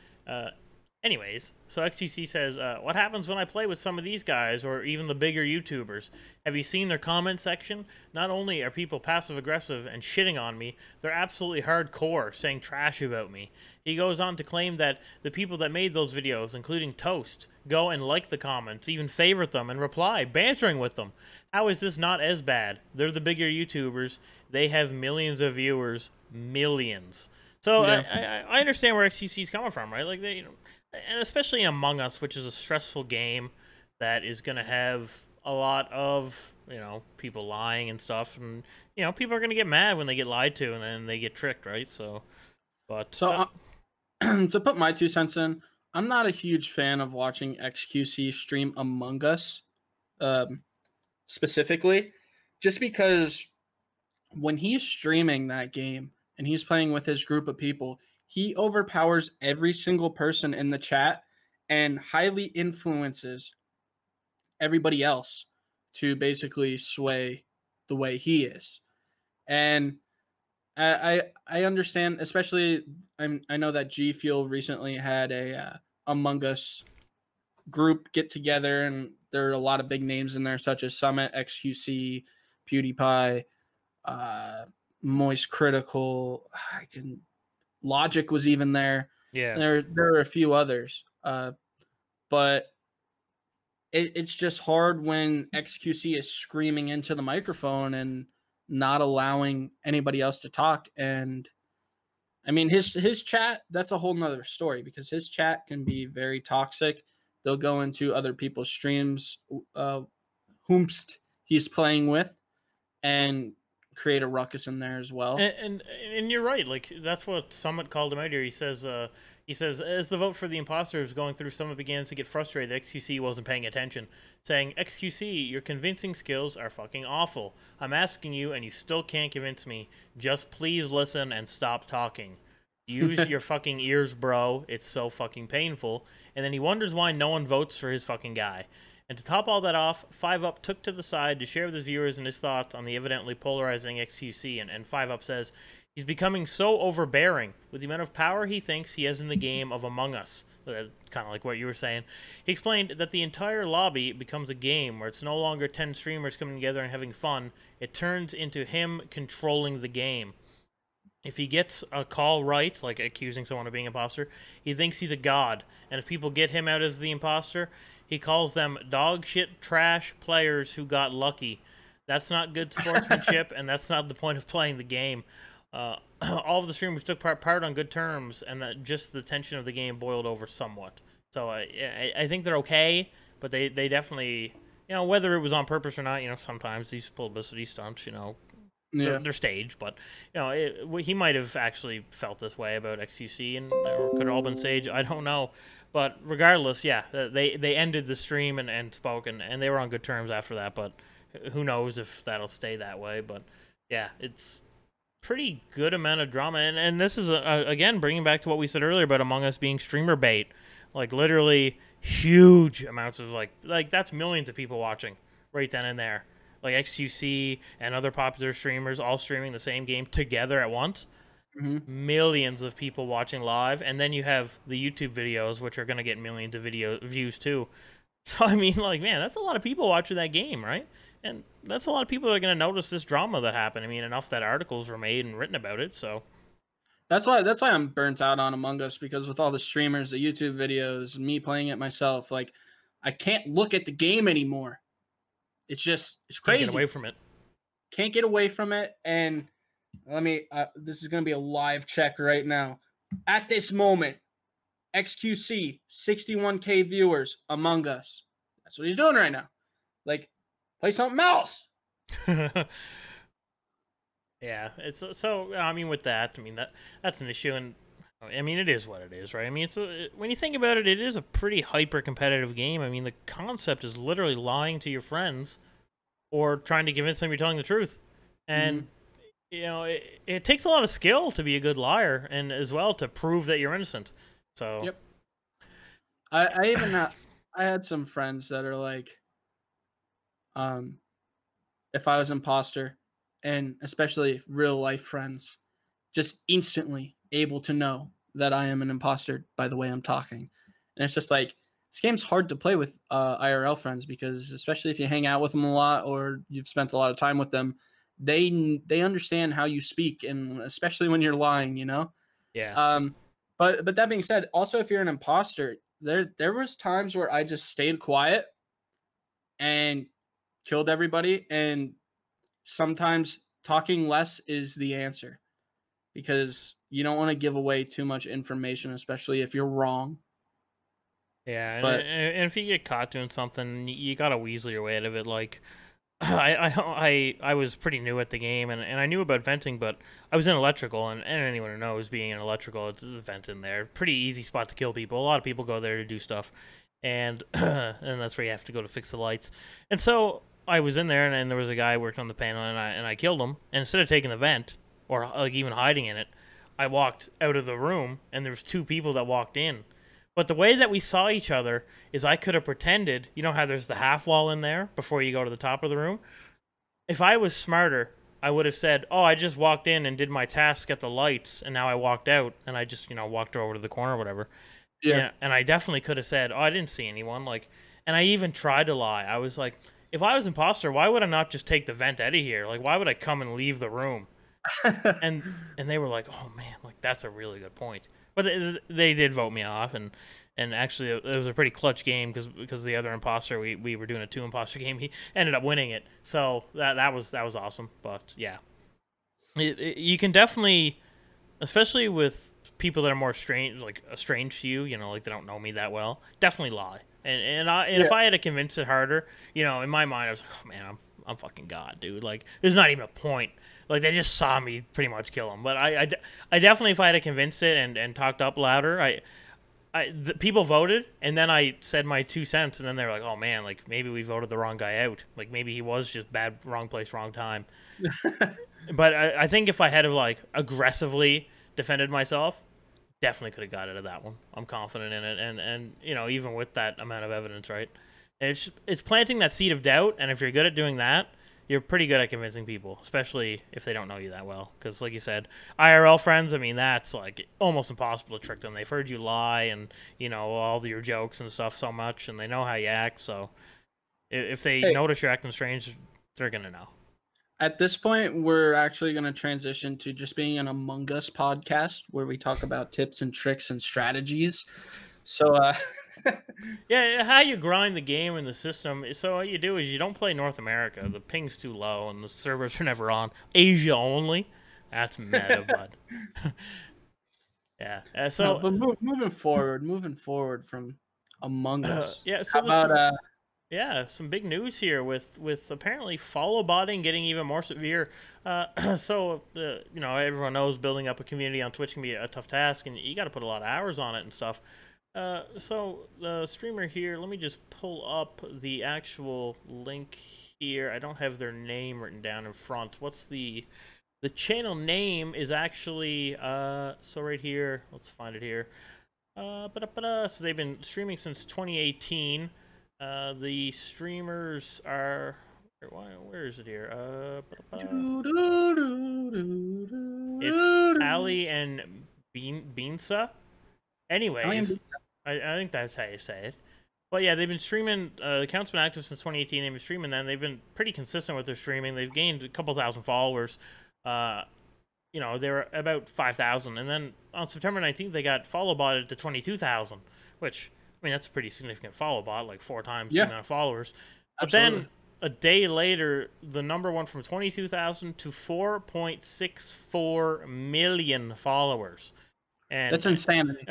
Anyways, so XQC says, what happens when I play with some of these guys or even the bigger YouTubers? Have you seen their comment section? Not only are people passive-aggressive and shitting on me, they're absolutely hardcore, saying trash about me. He goes on to claim that the people that made those videos, including Toast, go and like the comments, even favorite them, and reply, bantering with them. How is this not as bad? They're the bigger YouTubers. They have millions of viewers. Millions. So yeah. I understand where XQC is coming from, right? Like, they, and especially Among Us, which is a stressful game that is going to have a lot of, people lying and stuff. And, people are going to get mad when they get lied to and then they get tricked, right? So, but... So, to put my 2 cents in, I'm not a huge fan of watching XQC stream Among Us, specifically, just because when he's streaming that game and he's playing with his group of people, he overpowers every single person in the chat and highly influences everybody else to basically sway the way he is. And I understand, especially I know that G Fuel recently had a Among Us group get together, and there are a lot of big names in there, such as Summit, XQC, PewDiePie, Moist Critical, Logic was even there. Yeah, there are a few others, but it's just hard when XQC is screaming into the microphone and not allowing anybody else to talk. And I mean, his chat, that's a whole nother story, because his chat can be very toxic. They'll go into other people's streams, whomst he's playing with, and create a ruckus in there as well. And you're right. Like, that's what Summit called him out here. He says, as the vote for the imposter was going through, Summit began to get frustrated that XQC wasn't paying attention, saying, XQC, your convincing skills are fucking awful. I'm asking you, and you still can't convince me. Just please listen and stop talking. Use your fucking ears, bro. It's so fucking painful. And then he wonders why no one votes for his fucking guy. And to top all that off, 5UP took to the side to share with his viewers and his thoughts on the evidently polarizing XQC, and 5UP says, he's becoming so overbearing with the amount of power he thinks he has in the game of Among Us. Kind of like what you were saying. He explained that the entire lobby becomes a game where it's no longer 10 streamers coming together and having fun. It turns into him controlling the game. If he gets a call right, like accusing someone of being an imposter, he thinks he's a god. And if people get him out as the imposter, he calls them dog shit trash players who got lucky. That's not good sportsmanship, and that's not the point of playing the game. all of the streamers took part on good terms, and that just the tension of the game boiled over somewhat. So I think they're okay, but they definitely, whether it was on purpose or not, sometimes these publicity stunts, they're staged, but he might have actually felt this way about XQC, and or could have all been staged. I don't know, but regardless, yeah, they ended the stream and spoke, and they were on good terms after that. But who knows if that'll stay that way? But yeah, it's pretty good amount of drama, and this is again bringing back to what we said earlier about Among Us being streamer bait, like literally huge amounts of like that's millions of people watching right then and there. Like XQC and other popular streamers all streaming the same game together at once. Millions of people watching live, and then you have the YouTube videos, which are going to get millions of views too. So I mean, like, man, that's a lot of people watching that game, right? And that's a lot of people that are going to notice this drama that happened. I mean, enough that articles were made and written about it. So that's why I'm burnt out on Among Us, because with all the streamers, the YouTube videos, me playing it myself, like I can't look at the game anymore. It's crazy. Can't get away from it. Can't get away from it. And let me, this is going to be a live check right now. At this moment, XQC, 61K viewers, Among Us. That's what he's doing right now. Like, play something else. Yeah, it's so. I mean, with that, I mean that's an issue, and I mean it is what it is, right? I mean, when you think about it, it is a pretty hyper competitive game. I mean, the concept is literally lying to your friends or trying to convince them you're telling the truth, and it takes a lot of skill to be a good liar, and as well to prove that you're innocent. So, yep. I even I had some friends that are like, if I was imposter, and especially real life friends, just instantly able to know that I am an imposter by the way I'm talking. And it's just like, this game's hard to play with IRL friends, because especially if you hang out with them a lot or you've spent a lot of time with them, they understand how you speak, and especially when you're lying, Yeah. But that being said, also if you're an imposter, there was times where I just stayed quiet and killed everybody, and sometimes talking less is the answer, because you don't want to give away too much information, especially if you're wrong. Yeah, and if you get caught doing something, you gotta weasel your way out of it. Like, I was pretty new at the game, and I knew about venting, but I was in electrical, and anyone who knows, being in electrical, it's a vent in there. Pretty easy spot to kill people. A lot of people go there to do stuff, and and that's where you have to go to fix the lights. And so I was in there, and there was a guy who worked on the panel, and I killed him. And instead of taking the vent, or like even hiding in it, I walked out of the room, and there was two people that walked in. But the way that we saw each other is I could have pretended, you know how there's the half wall in there before you go to the top of the room? If I was smarter, I would have said, oh, I just walked in and did my task at the lights, and now I walked out, and I just, walked over to the corner or whatever. Yeah. And I definitely could have said, oh, I didn't see anyone. Like, and I even tried to lie. I was like, if I was imposter, why would I not just take the vent out of here? Like, why would I come and leave the room? and they were like, oh, man, like, that's a really good point. But they did vote me off, and actually it was a pretty clutch game because the other imposter, we were doing a 2 imposter game. He ended up winning it, so that was awesome. But yeah, you can definitely, especially with people that are more strange to you, like they don't know me that well, definitely lie. And if I had to convince it harder, in my mind I was like, oh man, I'm fucking God, dude. Like, there's not even a point. Like, they just saw me pretty much kill him. But I definitely, if I had to convince it and talked up louder, the people voted, and then I said my 2 cents, and then they were like, oh, man, like, maybe we voted the wrong guy out. Like, maybe he was just bad, wrong place, wrong time. But I think if I had like, aggressively defended myself, definitely could have got out of that one. I'm confident in it. And even with that amount of evidence, right? And it's planting that seed of doubt, and if you're good at doing that, you're pretty good at convincing people, especially if they don't know you that well. Because, like you said, IRL friends, I mean, that's, like, almost impossible to trick them. They've heard you lie and, all your jokes and stuff so much, and they know how you act. So if they notice you're acting strange, they're going to know. At this point, we're actually going to transition to just being an Among Us podcast where we talk about tips and tricks and strategies. So, yeah, how you grind the game and the system. So what you do is you don't play North America. The ping's too low and the servers are never on. Asia only. That's meta, bud. Yeah. No, but moving forward from Among Us. Yeah. So How there's about some big news here with apparently follow botting getting even more severe. Everyone knows building up a community on Twitch can be a tough task, and you got to put a lot of hours on it and stuff. So the streamer here, let me just pull up the actual link here. I don't have their name written down in front. What's the channel name is actually so right here. Let's find it here. So they've been streaming since 2018. The streamers are where is it here? It's Ali and Beansa. Anyways, I think that's how you say it. But yeah, they've been streaming. The account's been active since 2018. They've been streaming then. They've been pretty consistent with their streaming. They've gained a couple thousand followers. They were about 5,000. And then on September 19th, they got follow botted to 22,000, which, I mean, that's a pretty significant follow bot, like 4 times the amount of followers. But then a day later, the number went from 22,000 to 4.64 million followers. And that's insanity.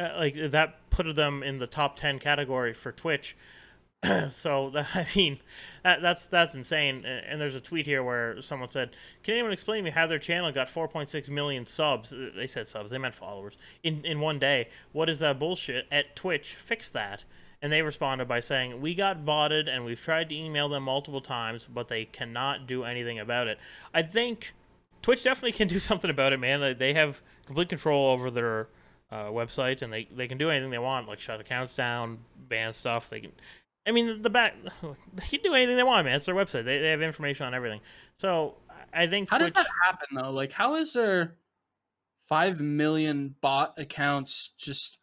That put them in the top 10 category for Twitch. So that's insane. And there's a tweet here where someone said, "Can anyone explain to me how their channel got 4.6 million subs?" They said subs, they meant followers in one day. What is that bullshit? At Twitch, fix that. And they responded by saying, "We got botted, and we've tried to email them multiple times, but they cannot do anything about it." I think Twitch definitely can do something about it, man. They have complete control over their website, and they can do anything they want, like shut accounts down, ban stuff. They can, I mean, they can do anything they want, man. It's their website. They have information on everything. So I think how does that happen though? Like, how is there 5 million bot accounts just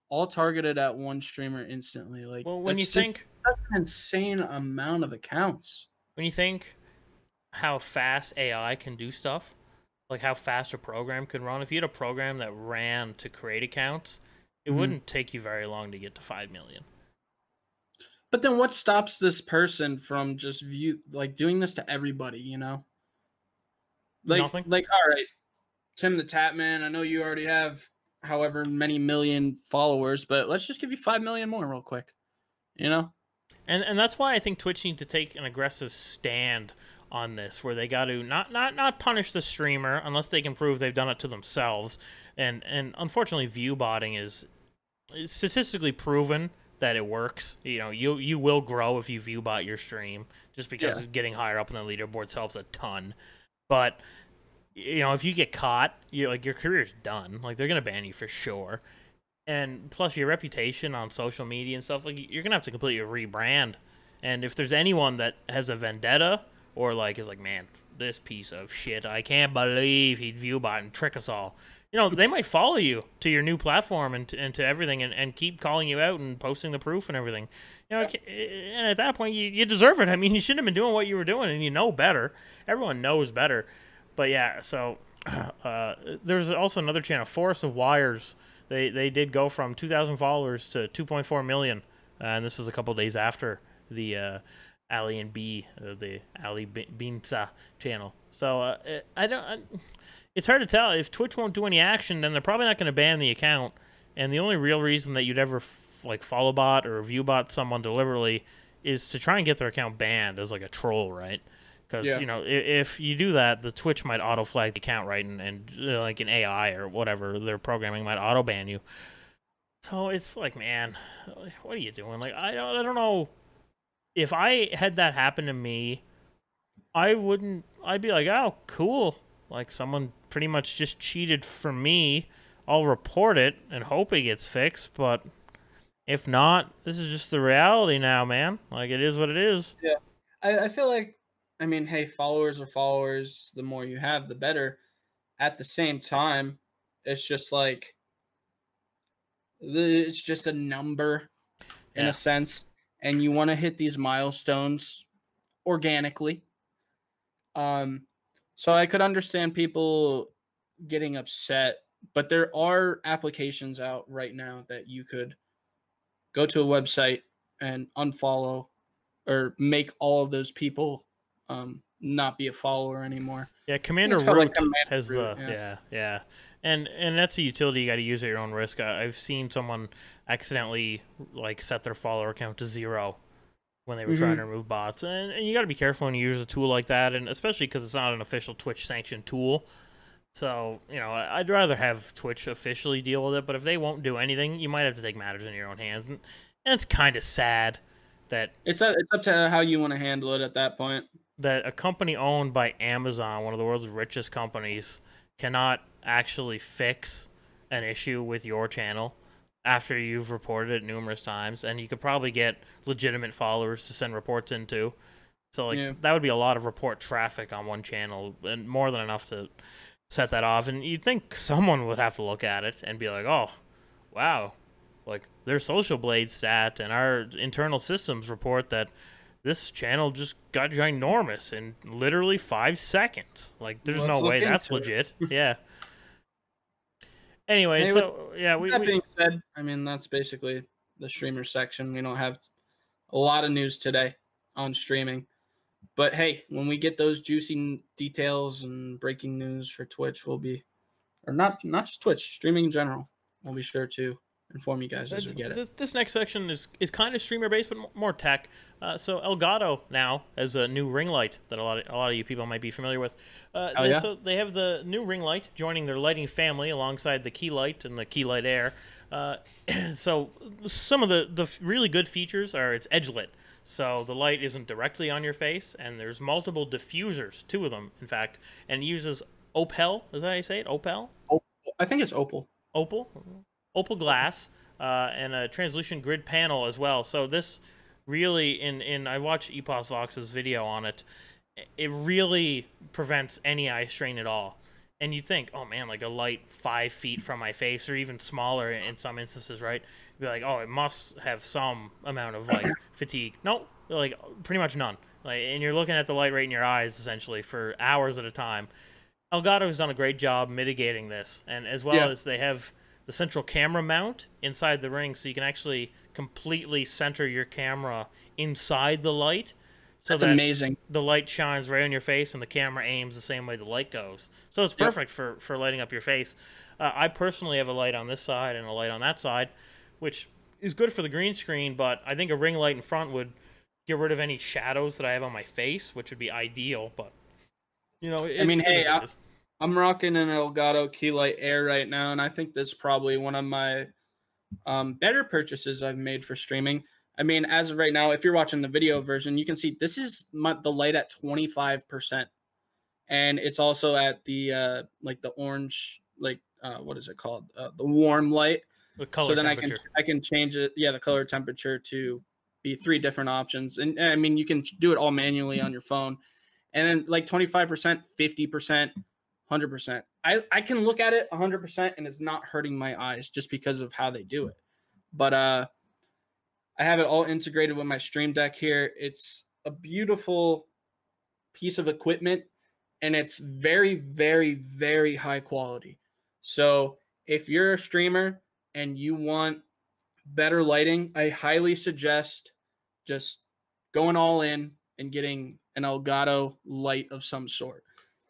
all targeted at one streamer instantly? Like, well, when you think such an insane amount of accounts, when you think how fast AI can do stuff, like how fast a program could run. If you had a program that ran to create accounts, it wouldn't take you very long to get to 5 million. But then what stops this person from just doing this to everybody, you know? Nothing. Like, all right, Tim the Tatman, I know you already have however many million followers, but let's just give you 5 million more real quick, you know? And that's why I think Twitch needs to take an aggressive stand on this, where they got to not punish the streamer unless they can prove they've done it to themselves. And unfortunately, view botting is statistically proven that it works. You know, you will grow if you view bot your stream, just because getting higher up in the leaderboards helps a ton. But you know, if you get caught, your career's done. Like, they're gonna ban you for sure. And plus, your reputation on social media and stuff, like, you're gonna have to completely rebrand. And if there's anyone that has a vendetta, or is like, man, this piece of shit, I can't believe he'd view bot and trick us all. You know, they might follow you to your new platform and to everything, and keep calling you out and posting the proof and everything. You know, and at that point, you deserve it. I mean, you shouldn't have been doing what you were doing, and you know better. Everyone knows better. But yeah, so there's also another channel, Forest of Wires. They did go from 2,000 followers to 2.4 million, and this was a couple days after the Ali and the Ali Beansa channel. So it's hard to tell. If Twitch won't do any action, then they're probably not going to ban the account. And the only real reason that you'd ever follow bot or view bot someone deliberately is to try and get their account banned as like a troll, right? Because you know, if you do that, the Twitch might auto flag the account, right, and like an AI or whatever, their programming might auto ban you. So it's like, man, what are you doing? Like, I don't know. If I had that happen to me, I'd be like, oh, cool. Like, someone pretty much just cheated for me. I'll report it and hope it gets fixed. But if not, this is just the reality now, man. Like, it is what it is. Yeah. I feel like, I mean, hey, followers are followers. The more you have, the better. At the same time, it's just like, it's just a number in a sense. And you want to hit these milestones organically. So I could understand people getting upset, but there are applications out right now that you could go to a website and unfollow or make all of those people not be a follower anymore. Yeah, Commander It's called, Root like, Commander has Root, the yeah. And that's a utility you got to use at your own risk. I've seen someone accidentally like set their follower count to 0 when they were trying to remove bots, and you got to be careful when you use a tool like that, and especially because it's not an official Twitch sanctioned tool. So, you know, I'd rather have Twitch officially deal with it, but if they won't do anything, you might have to take matters in your own hands, and it's kind of sad that it's up to how you want to handle it at that point. That a company owned by Amazon, one of the world's richest companies, cannot actually fix an issue with your channel after you've reported it numerous times, and you could probably get legitimate followers to send reports into. So, like, that would be a lot of report traffic on one channel, and more than enough to set that off. And you'd think someone would have to look at it and be like, oh, wow, like, their Social Blade stat and our internal systems report that this channel just got ginormous in literally 5 seconds. Like, there's no way that's legit. Yeah. Anyway, so, yeah. That being said, I mean, that's basically the streamer section. We don't have a lot of news today on streaming. But, hey, when we get those juicy details and breaking news for Twitch, we'll be – or not just Twitch, streaming in general. We'll be sure to inform you guys as we get it. This next section is kind of streamer based, but more tech. So Elgato now has a new ring light that a lot of you people might be familiar with. So they have the new ring light joining their lighting family alongside the Key Light and the Key Light Air. So some of the really good features are it's edge lit. So the light isn't directly on your face, and there's multiple diffusers, 2 of them, in fact, and it uses Opal. Is that how you say it? Opal? I think it's Opal. Opal glass, and a translucent grid panel as well. So this really, I watched Epos Vox's video on it, it really prevents any eye strain at all. And you'd think, oh man, like a light 5 feet from my face, or even smaller in some instances, right? You'd be like, oh, it must have some amount of like fatigue. Nope, like pretty much none. Like, and you're looking at the light right in your eyes essentially for hours at a time. Elgato's done a great job mitigating this, and as well as they have the central camera mount inside the ring, so you can actually completely center your camera inside the light. So that's amazing. The light shines right on your face, and the camera aims the same way the light goes. So it's perfect for lighting up your face. I personally have a light on this side and a light on that side, which is good for the green screen, but I think a ring light in front would get rid of any shadows that I have on my face, which would be ideal. But, you know, I'm rocking an Elgato Key Light Air right now, and I think this is probably one of my better purchases I've made for streaming. I mean, as of right now, if you're watching the video version, you can see this is the light at 25%. And it's also at the, like the orange, like, what is it called? The warm light. The color so then temperature. I can change it. Yeah, the color temperature to be 3 different options. And I mean, you can do it all manually on your phone. And then like 25%, 50%, 100%. I can look at it 100% and it's not hurting my eyes just because of how they do it. But I have it all integrated with my Stream Deck here. It's a beautiful piece of equipment, and it's very, very, very high quality. So if you're a streamer and you want better lighting, I highly suggest just going all in and getting an Elgato light of some sort.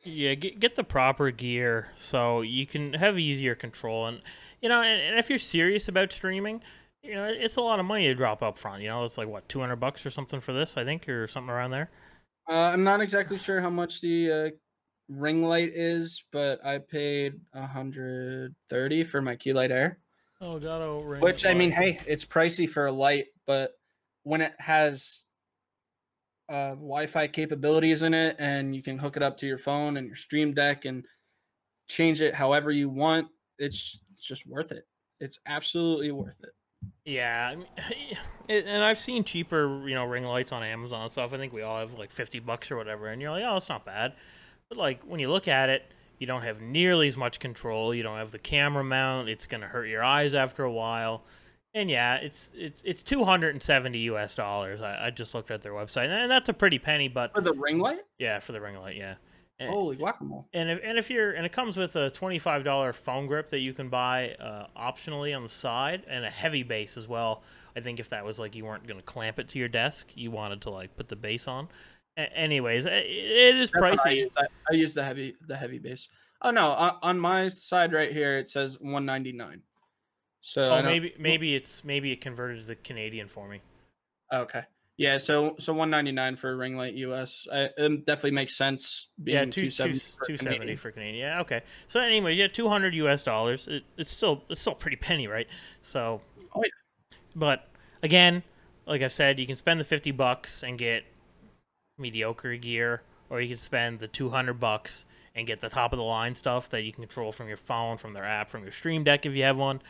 Yeah, get the proper gear so you can have easier control. And, you know, and if you're serious about streaming, you know, it's a lot of money to drop up front. You know, it's like, what, $200 or something for this, I think, or something around there? I'm not exactly sure how much the ring light is, but I paid $130 for my Key Light Air. Elgato ring Which, light. I mean, hey, it's pricey for a light, but when it has Wi-Fi capabilities in it, and you can hook it up to your phone and your Stream Deck and change it however you want, it's just worth it. It's absolutely worth it. Yeah, I mean, and I've seen cheaper, you know, ring lights on Amazon and stuff. I think we all have like $50 or whatever, and you're like, oh, it's not bad. But like when you look at it, you don't have nearly as much control. You don't have the camera mount. It's gonna hurt your eyes after a while. And yeah, it's $270 US. I just looked at their website, and that's a pretty penny. But for the ring light? Yeah, for the ring light, yeah. Holy guacamole! And it comes with a $25 phone grip that you can buy optionally on the side, and a heavy base as well. I think if that was like you weren't going to clamp it to your desk, you wanted to like put the base on. Anyways, it is That's what I pricey. use. I use the heavy base. Oh no, on my side right here it says 199. So Oh, I don't. maybe it converted to Canadian for me. Okay. Yeah, so 199 for a ring light US. It definitely makes sense Yeah, being 270 for 270 Canadian. for Canadian. Yeah, okay. So anyway, yeah, $200 US. It's still pretty penny, right? So, Oh yeah. but again, like I've said, you can spend the $50 and get mediocre gear, or you can spend the $200 and get the top of the line stuff that you can control from your phone, from their app, from your Stream Deck if you have one.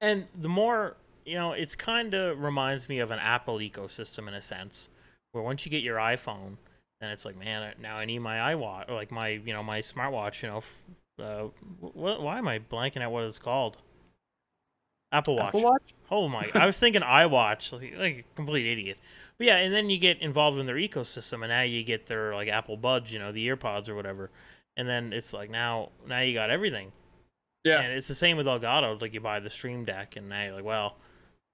And the more, it's kind of reminds me of an Apple ecosystem in a sense, where once you get your iPhone, then it's like, man, now I need my iWatch, or like my, my smartwatch, why am I blanking out what it's called? Apple Watch. Apple Watch? Oh my! I was thinking iWatch, like a complete idiot. But yeah, and then you get involved in their ecosystem, and now you get their like Apple Buds, the EarPods or whatever, and then it's like now you got everything. Yeah. And it's the same with Elgato. Like you buy the Stream Deck, and now you're like, well,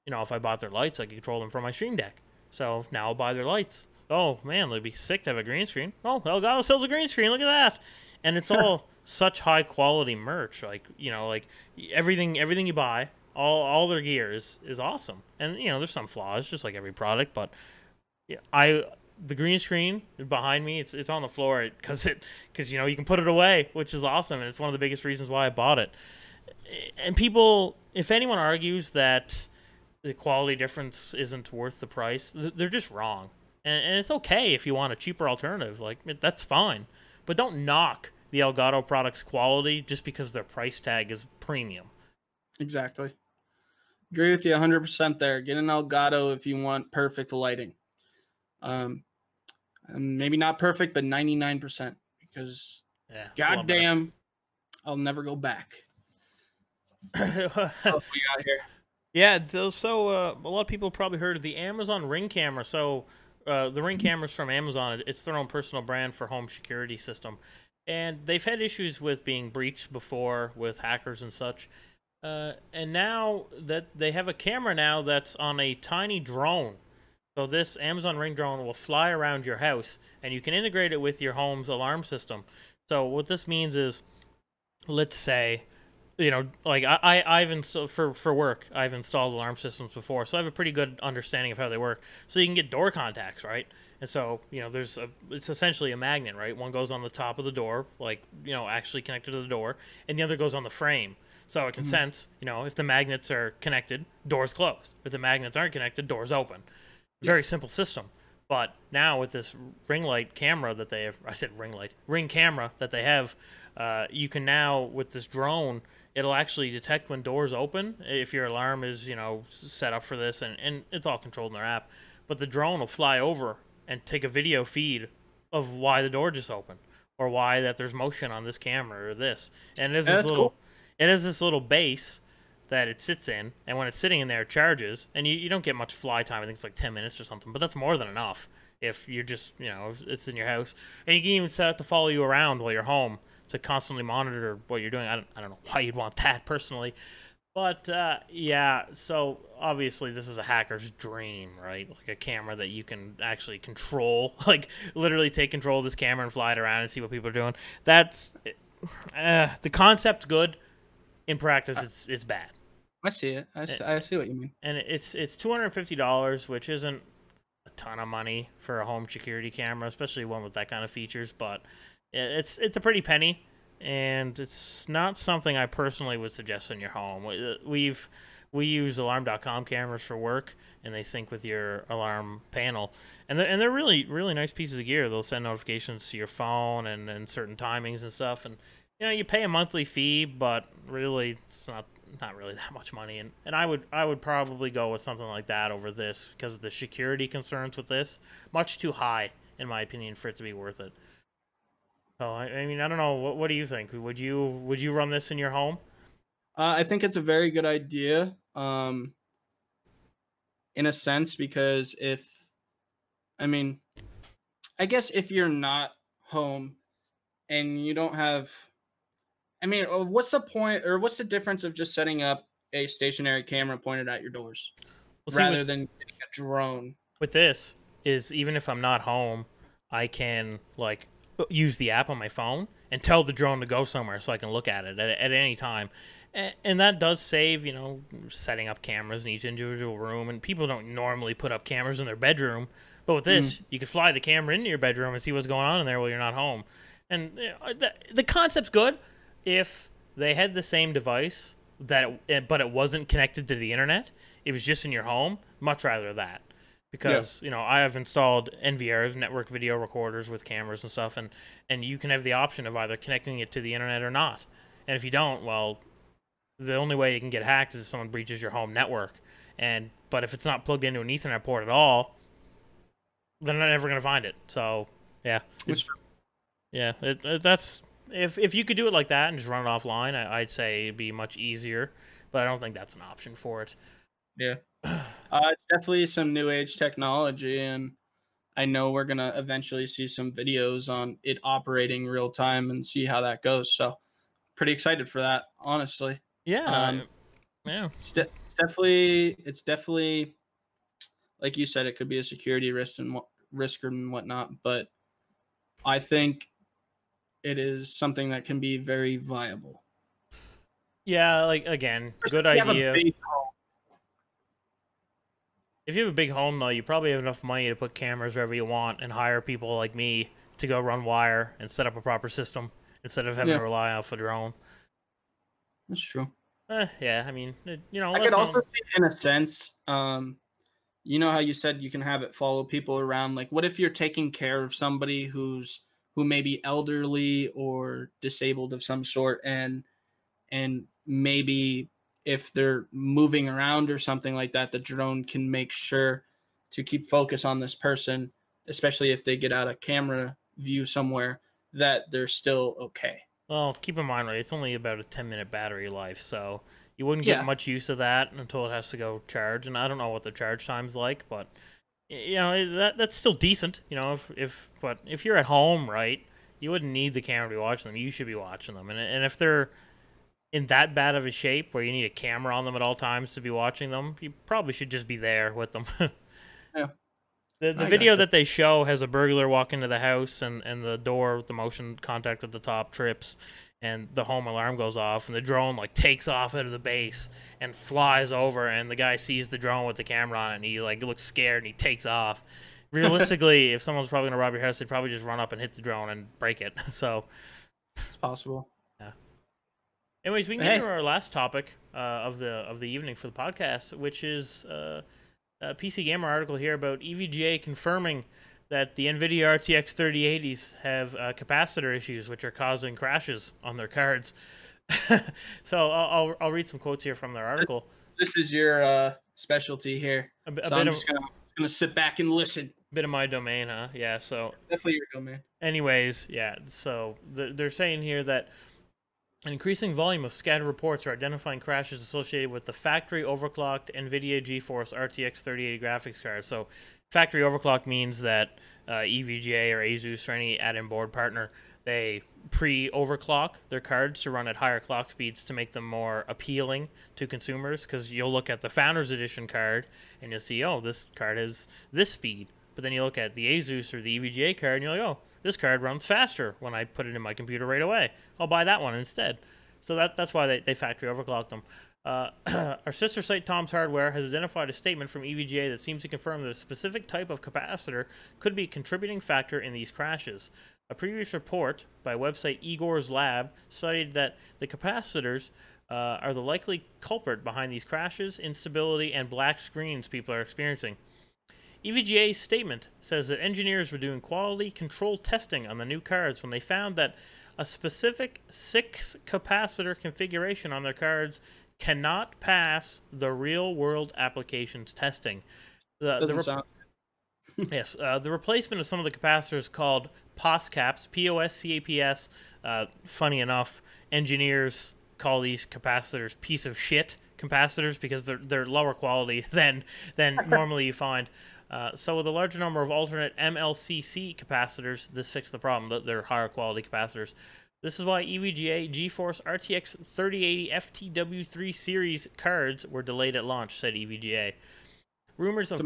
if I bought their lights, I could control them from my Stream Deck. So now I'll buy their lights. Oh man, it'd be sick to have a green screen. Oh, Elgato sells a green screen. Look at that. And it's all such high quality merch. Like like everything you buy. All their gear is awesome, and there's some flaws, just like every product. But yeah, the green screen behind me, it's on the floor because you can put it away, which is awesome, and it's one of the biggest reasons why I bought it. And people, if anyone argues that the quality difference isn't worth the price, they're just wrong. And it's okay if you want a cheaper alternative, like that's fine, but don't knock the Elgato product's quality just because their price tag is premium. Exactly. Agree with you 100% there. Get an Elgato if you want perfect lighting. And maybe not perfect, but 99%, because goddamn, I'll never go back. What we got here? Yeah, so a lot of people probably heard of the Amazon Ring camera. So the Ring cameras from Amazon, it's their own personal brand for home security system. And they've had issues with being breached before with hackers and such. And now that they have a camera now that's on a tiny drone. So this Amazon Ring drone will fly around your house, and you can integrate it with your home's alarm system. So what this means is, let's say, like I've installed for work, I've installed alarm systems before, so I have a pretty good understanding of how they work. So you can get door contacts, right? And so it's essentially a magnet, right? One goes on the top of the door, like actually connected to the door, and the other goes on the frame. So it can sense, if the magnets are connected, doors closed. If the magnets aren't connected, doors open. Very simple system. But now with this ring light camera that they have, I said ring camera that they have, you can now, with this drone, it'll actually detect when doors open if your alarm is, set up for this, and it's all controlled in their app. But the drone will fly over and take a video feed of why the door just opened, or why that there's motion on this camera or this. And it is this little... Cool. It has this little base that it sits in, and when it's sitting in there, it charges, and you don't get much fly time. I think it's like 10 minutes or something, but that's more than enough if you're just, if it's in your house. And you can even set it to follow you around while you're home to constantly monitor what you're doing. I don't know why you'd want that personally. But, yeah, so obviously this is a hacker's dream, right? Like a camera that you can actually control, like literally take control of this camera and fly it around and see what people are doing. That's... the concept's good. In practice, it's bad. I see it. I see what you mean. And it's $250, which isn't a ton of money for a home security camera, especially one with that kind of features. But it's a pretty penny, and it's not something I personally would suggest in your home. We use Alarm.com cameras for work, and they sync with your alarm panel, and they're really really nice pieces of gear. They'll send notifications to your phone and certain timings and stuff, and you pay a monthly fee, but really it's not really that much money. And I would probably go with something like that over this because of the security concerns with this. Much too high, in my opinion, for it to be worth it. So I mean, I don't know. What do you think? Would you run this in your home? I think it's a very good idea, in a sense, because I guess if you're not home and you don't have, what's the point, or what's the difference of just setting up a stationary camera pointed at your doors rather than getting a drone? With this is, even if I'm not home, I can like use the app on my phone and tell the drone to go somewhere so I can look at it at any time. And that does save, you know, setting up cameras in each individual room. And people don't normally put up cameras in their bedroom. But with this, you can fly the camera into your bedroom and see what's going on in there while you're not home. And you know, the concept's good if they had the same device but it wasn't connected to the internet. It was just in your home. Much rather that. Because, you know, I have installed NVRs, network video recorders with cameras and stuff, and you can have the option of either connecting it to the internet or not. And if you don't, well, the only way you can get hacked is if someone breaches your home network. But if it's not plugged into an Ethernet port at all, they're not ever going to find it. So, yeah. That's if you could do it like that and just run it offline, I'd say it'd be much easier. But I don't think that's an option for it. Yeah. It's definitely some new age technology, and I know we're going to eventually see some videos on it operating real time and see how that goes. So pretty excited for that, honestly. Yeah. It's definitely like you said, it could be a security risk and whatnot, but I think it is something that can be very viable. Yeah, like again, good idea. If you have a big home, though, you probably have enough money to put cameras wherever you want and hire people like me to go run wire and set up a proper system instead of having to rely on a drone. That's true. Yeah, I mean, you know, I could also see in a sense, you know how you said you can have it follow people around. Like, what if you're taking care of somebody who may be elderly or disabled of some sort, and maybe if they're moving around or something like that, the drone can make sure to keep focus on this person, especially if they get out of camera view somewhere, that they're still okay. Well, keep in mind, right, it's only about a 10-minute battery life, so you wouldn't get much use of that until it has to go charge. And I don't know what the charge time's like, but you know, that's still decent. You know, but if you're at home, right, you wouldn't need the camera to be watching them. You should be watching them, and if they're in that bad of a shape where you need a camera on them at all times to be watching them, you probably should just be there with them. Yeah. The video that they show has a burglar walk into the house, and the door with the motion contact at the top trips, and the home alarm goes off, and the drone like takes off out of the base and flies over, and the guy sees the drone with the camera on it, and he like looks scared and he takes off. Realistically, if someone's probably gonna rob your house, they'd probably just run up and hit the drone and break it. So it's possible. Yeah. Anyways, we can get to our last topic of the evening for the podcast, which is a PC Gamer article here about EVGA confirming that the NVIDIA RTX 3080s have capacitor issues, which are causing crashes on their cards. So I'll read some quotes here from their article. This is your specialty here. I'm just gonna sit back and listen. Bit of my domain, huh? Yeah. So definitely your domain. Anyways, yeah. So they're saying here that an increasing volume of scattered reports are identifying crashes associated with the factory overclocked NVIDIA GeForce RTX 3080 graphics card. So factory overclock means that EVGA or ASUS or any add-in board partner, they pre-overclock their cards to run at higher clock speeds to make them more appealing to consumers, because you'll look at the Founders Edition card and you'll see, oh, this card has this speed. But then you look at the ASUS or the EVGA card and you're like, oh, this card runs faster when I put it in my computer right away. I'll buy that one instead. So that's why they factory overclocked them. Our sister site, Tom's Hardware, has identified a statement from EVGA that seems to confirm that a specific type of capacitor could be a contributing factor in these crashes. A previous report by website Igor's Lab cited that the capacitors are the likely culprit behind these crashes, instability, and black screens people are experiencing. EVGA's statement says that engineers were doing quality control testing on the new cards when they found that a specific 6-capacitor configuration on their cards cannot pass the real-world applications testing. The replacement of some of the capacitors called POSCAPs, P-O-S-C-A-P-S, funny enough, engineers call these capacitors piece of shit capacitors because they're lower quality than normally you find. So with a larger number of alternate MLCC capacitors, this fixed the problem. They're higher quality capacitors. This is why EVGA GeForce RTX 3080 FTW3 series cards were delayed at launch, said EVGA. Rumors of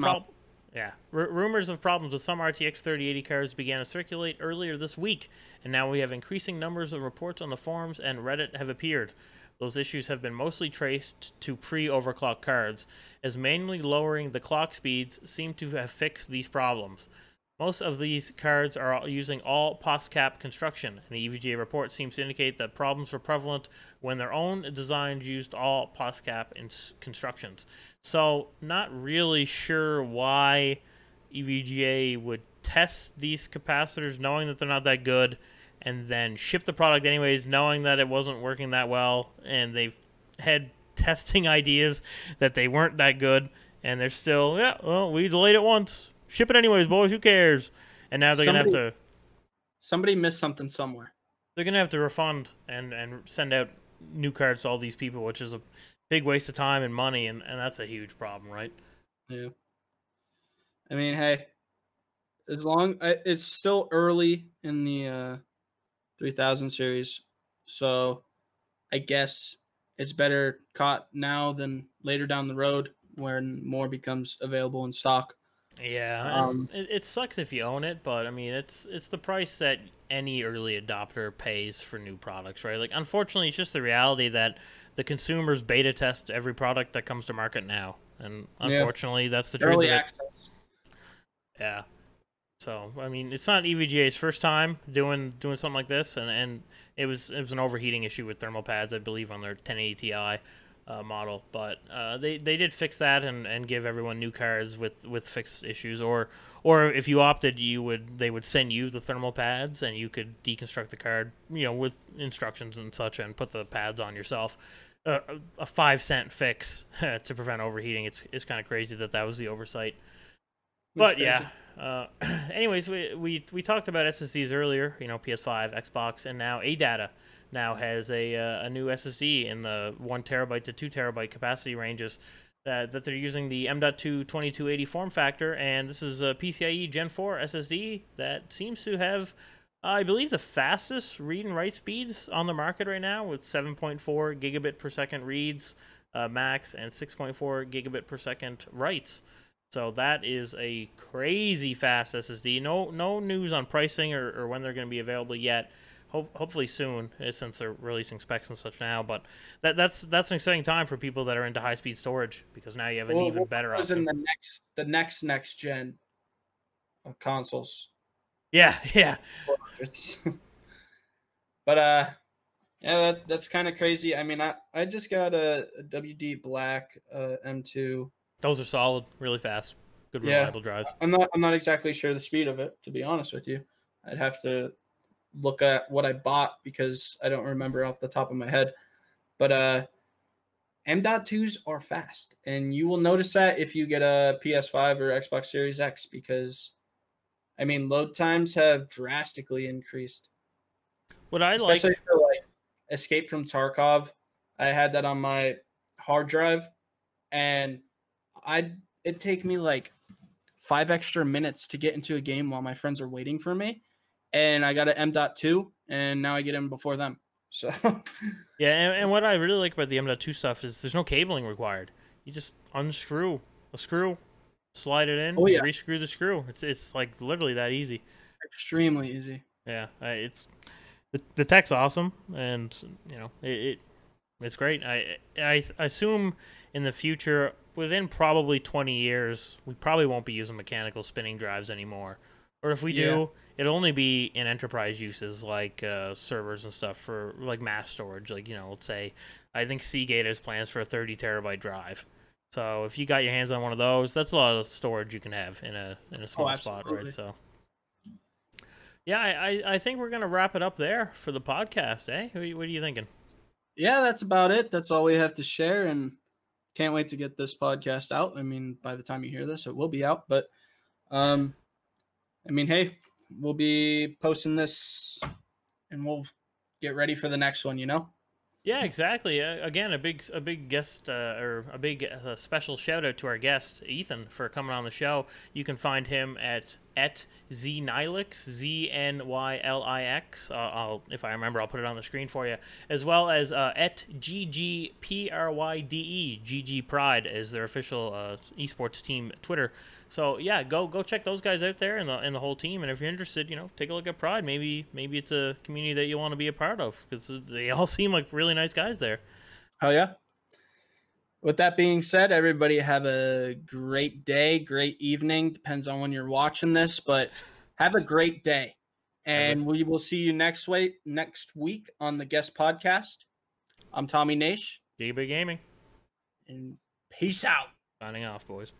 Yeah. Rumors of problems with some RTX 3080 cards began to circulate earlier this week, and now we have increasing numbers of reports on the forums and Reddit have appeared. Those issues have been mostly traced to pre-overclock cards, as manually lowering the clock speeds seem to have fixed these problems. Most of these cards are using all POSCAP construction, and the EVGA report seems to indicate that problems were prevalent when their own designs used all POSCAP constructions. So, not really sure why EVGA would test these capacitors knowing that they're not that good, and then ship the product anyways, knowing that it wasn't working that well, and they've had testing ideas that they weren't that good, and they're still, yeah, well, we delayed it once. Ship it anyways, boys, who cares? And now they're going to have to... Somebody missed something somewhere. They're going to have to refund and send out new cards to all these people, which is a big waste of time and money, and that's a huge problem, right? Yeah. I mean, hey, as long... It's still early in the 3000 series, so I guess it's better caught and then later down the road when more becomes available in stock. Yeah, it sucks if you own it, but I mean, it's the price that any early adopter pays for new products, right? Like, unfortunately, it's just the reality that the consumers beta test every product that comes to market now, and unfortunately, that's the truth of it. Access. Yeah. So, I mean, it's not EVGA's first time doing something like this, and it was an overheating issue with thermal pads, I believe, on their 1080 Ti model. But they did fix that and give everyone new cards with fixed issues. Or if you opted, they would send you the thermal pads, and you could deconstruct the card, with instructions and such, and put the pads on yourself. A 5-cent fix to prevent overheating. It's kind of crazy that was the oversight. But yeah. Anyways, we talked about SSDs earlier. PS5, Xbox, and now ADATA now has a new SSD in the 1 terabyte to 2 terabyte capacity ranges that they're using the M.2 2280 form factor, and this is a PCIe Gen 4 SSD that seems to have, I believe, the fastest read and write speeds on the market right now, with 7.4 gigabit per second reads max and 6.4 gigabit per second writes. So that is a crazy fast SSD. No news on pricing or when they're going to be available yet. Hopefully soon, since they're releasing specs and such now. But that's an exciting time for people that are into high speed storage, because now you have an even better option. In the next gen of consoles. Yeah. But yeah, that's kind of crazy. I mean, I just got a WD Black M2. Those are solid, really fast, good reliable drives. I'm not exactly sure the speed of it, to be honest with you. I'd have to look at what I bought because I don't remember off the top of my head. But M.2s are fast, and you will notice that if you get a PS5 or Xbox Series X, because I mean, load times have drastically increased. Especially for like Escape from Tarkov. I had that on my hard drive, and it'd take me like 5 extra minutes to get into a game while my friends are waiting for me, and I got an M.2, and now I get in before them. So yeah, and what I really like about the M.2 stuff is there's no cabling required. You just unscrew a screw, slide it in, rescrew the screw. It's like literally that easy. Extremely easy. Yeah, it's the tech's awesome, and it's great. I assume in the future, within probably 20 years, we probably won't be using mechanical spinning drives anymore. Or if we do, it'll only be in enterprise uses like servers and stuff for like mass storage. Like, let's say, I think Seagate has plans for a 30 terabyte drive. So if you got your hands on one of those, that's a lot of storage you can have in a small spot, right? So yeah, I think we're gonna wrap it up there for the podcast, eh? What are you thinking? Yeah, that's about it. That's all we have to share, and can't wait to get this podcast out. I mean, by the time you hear this, it will be out. But, I mean, hey, we'll be posting this, and we'll get ready for the next one. Yeah, exactly. Again, a big guest or a big special shout out to our guest Ethan for coming on the show. You can find him at at Znylix, Znylix. If I remember, I'll put it on the screen for you, as well as at GGPRYDE. GG Pride is their official esports team Twitter. So yeah, go check those guys out there and the whole team. And if you're interested, take a look at Pride. Maybe it's a community that you want to be a part of, because they all seem like really nice guys there. Oh yeah. With that being said, everybody have a great day, great evening. Depends on when you're watching this, but have a great day. And we will see you next week on the Guest Podcast. I'm Tommy Naish. GB Gaming. And peace out. Signing off, boys.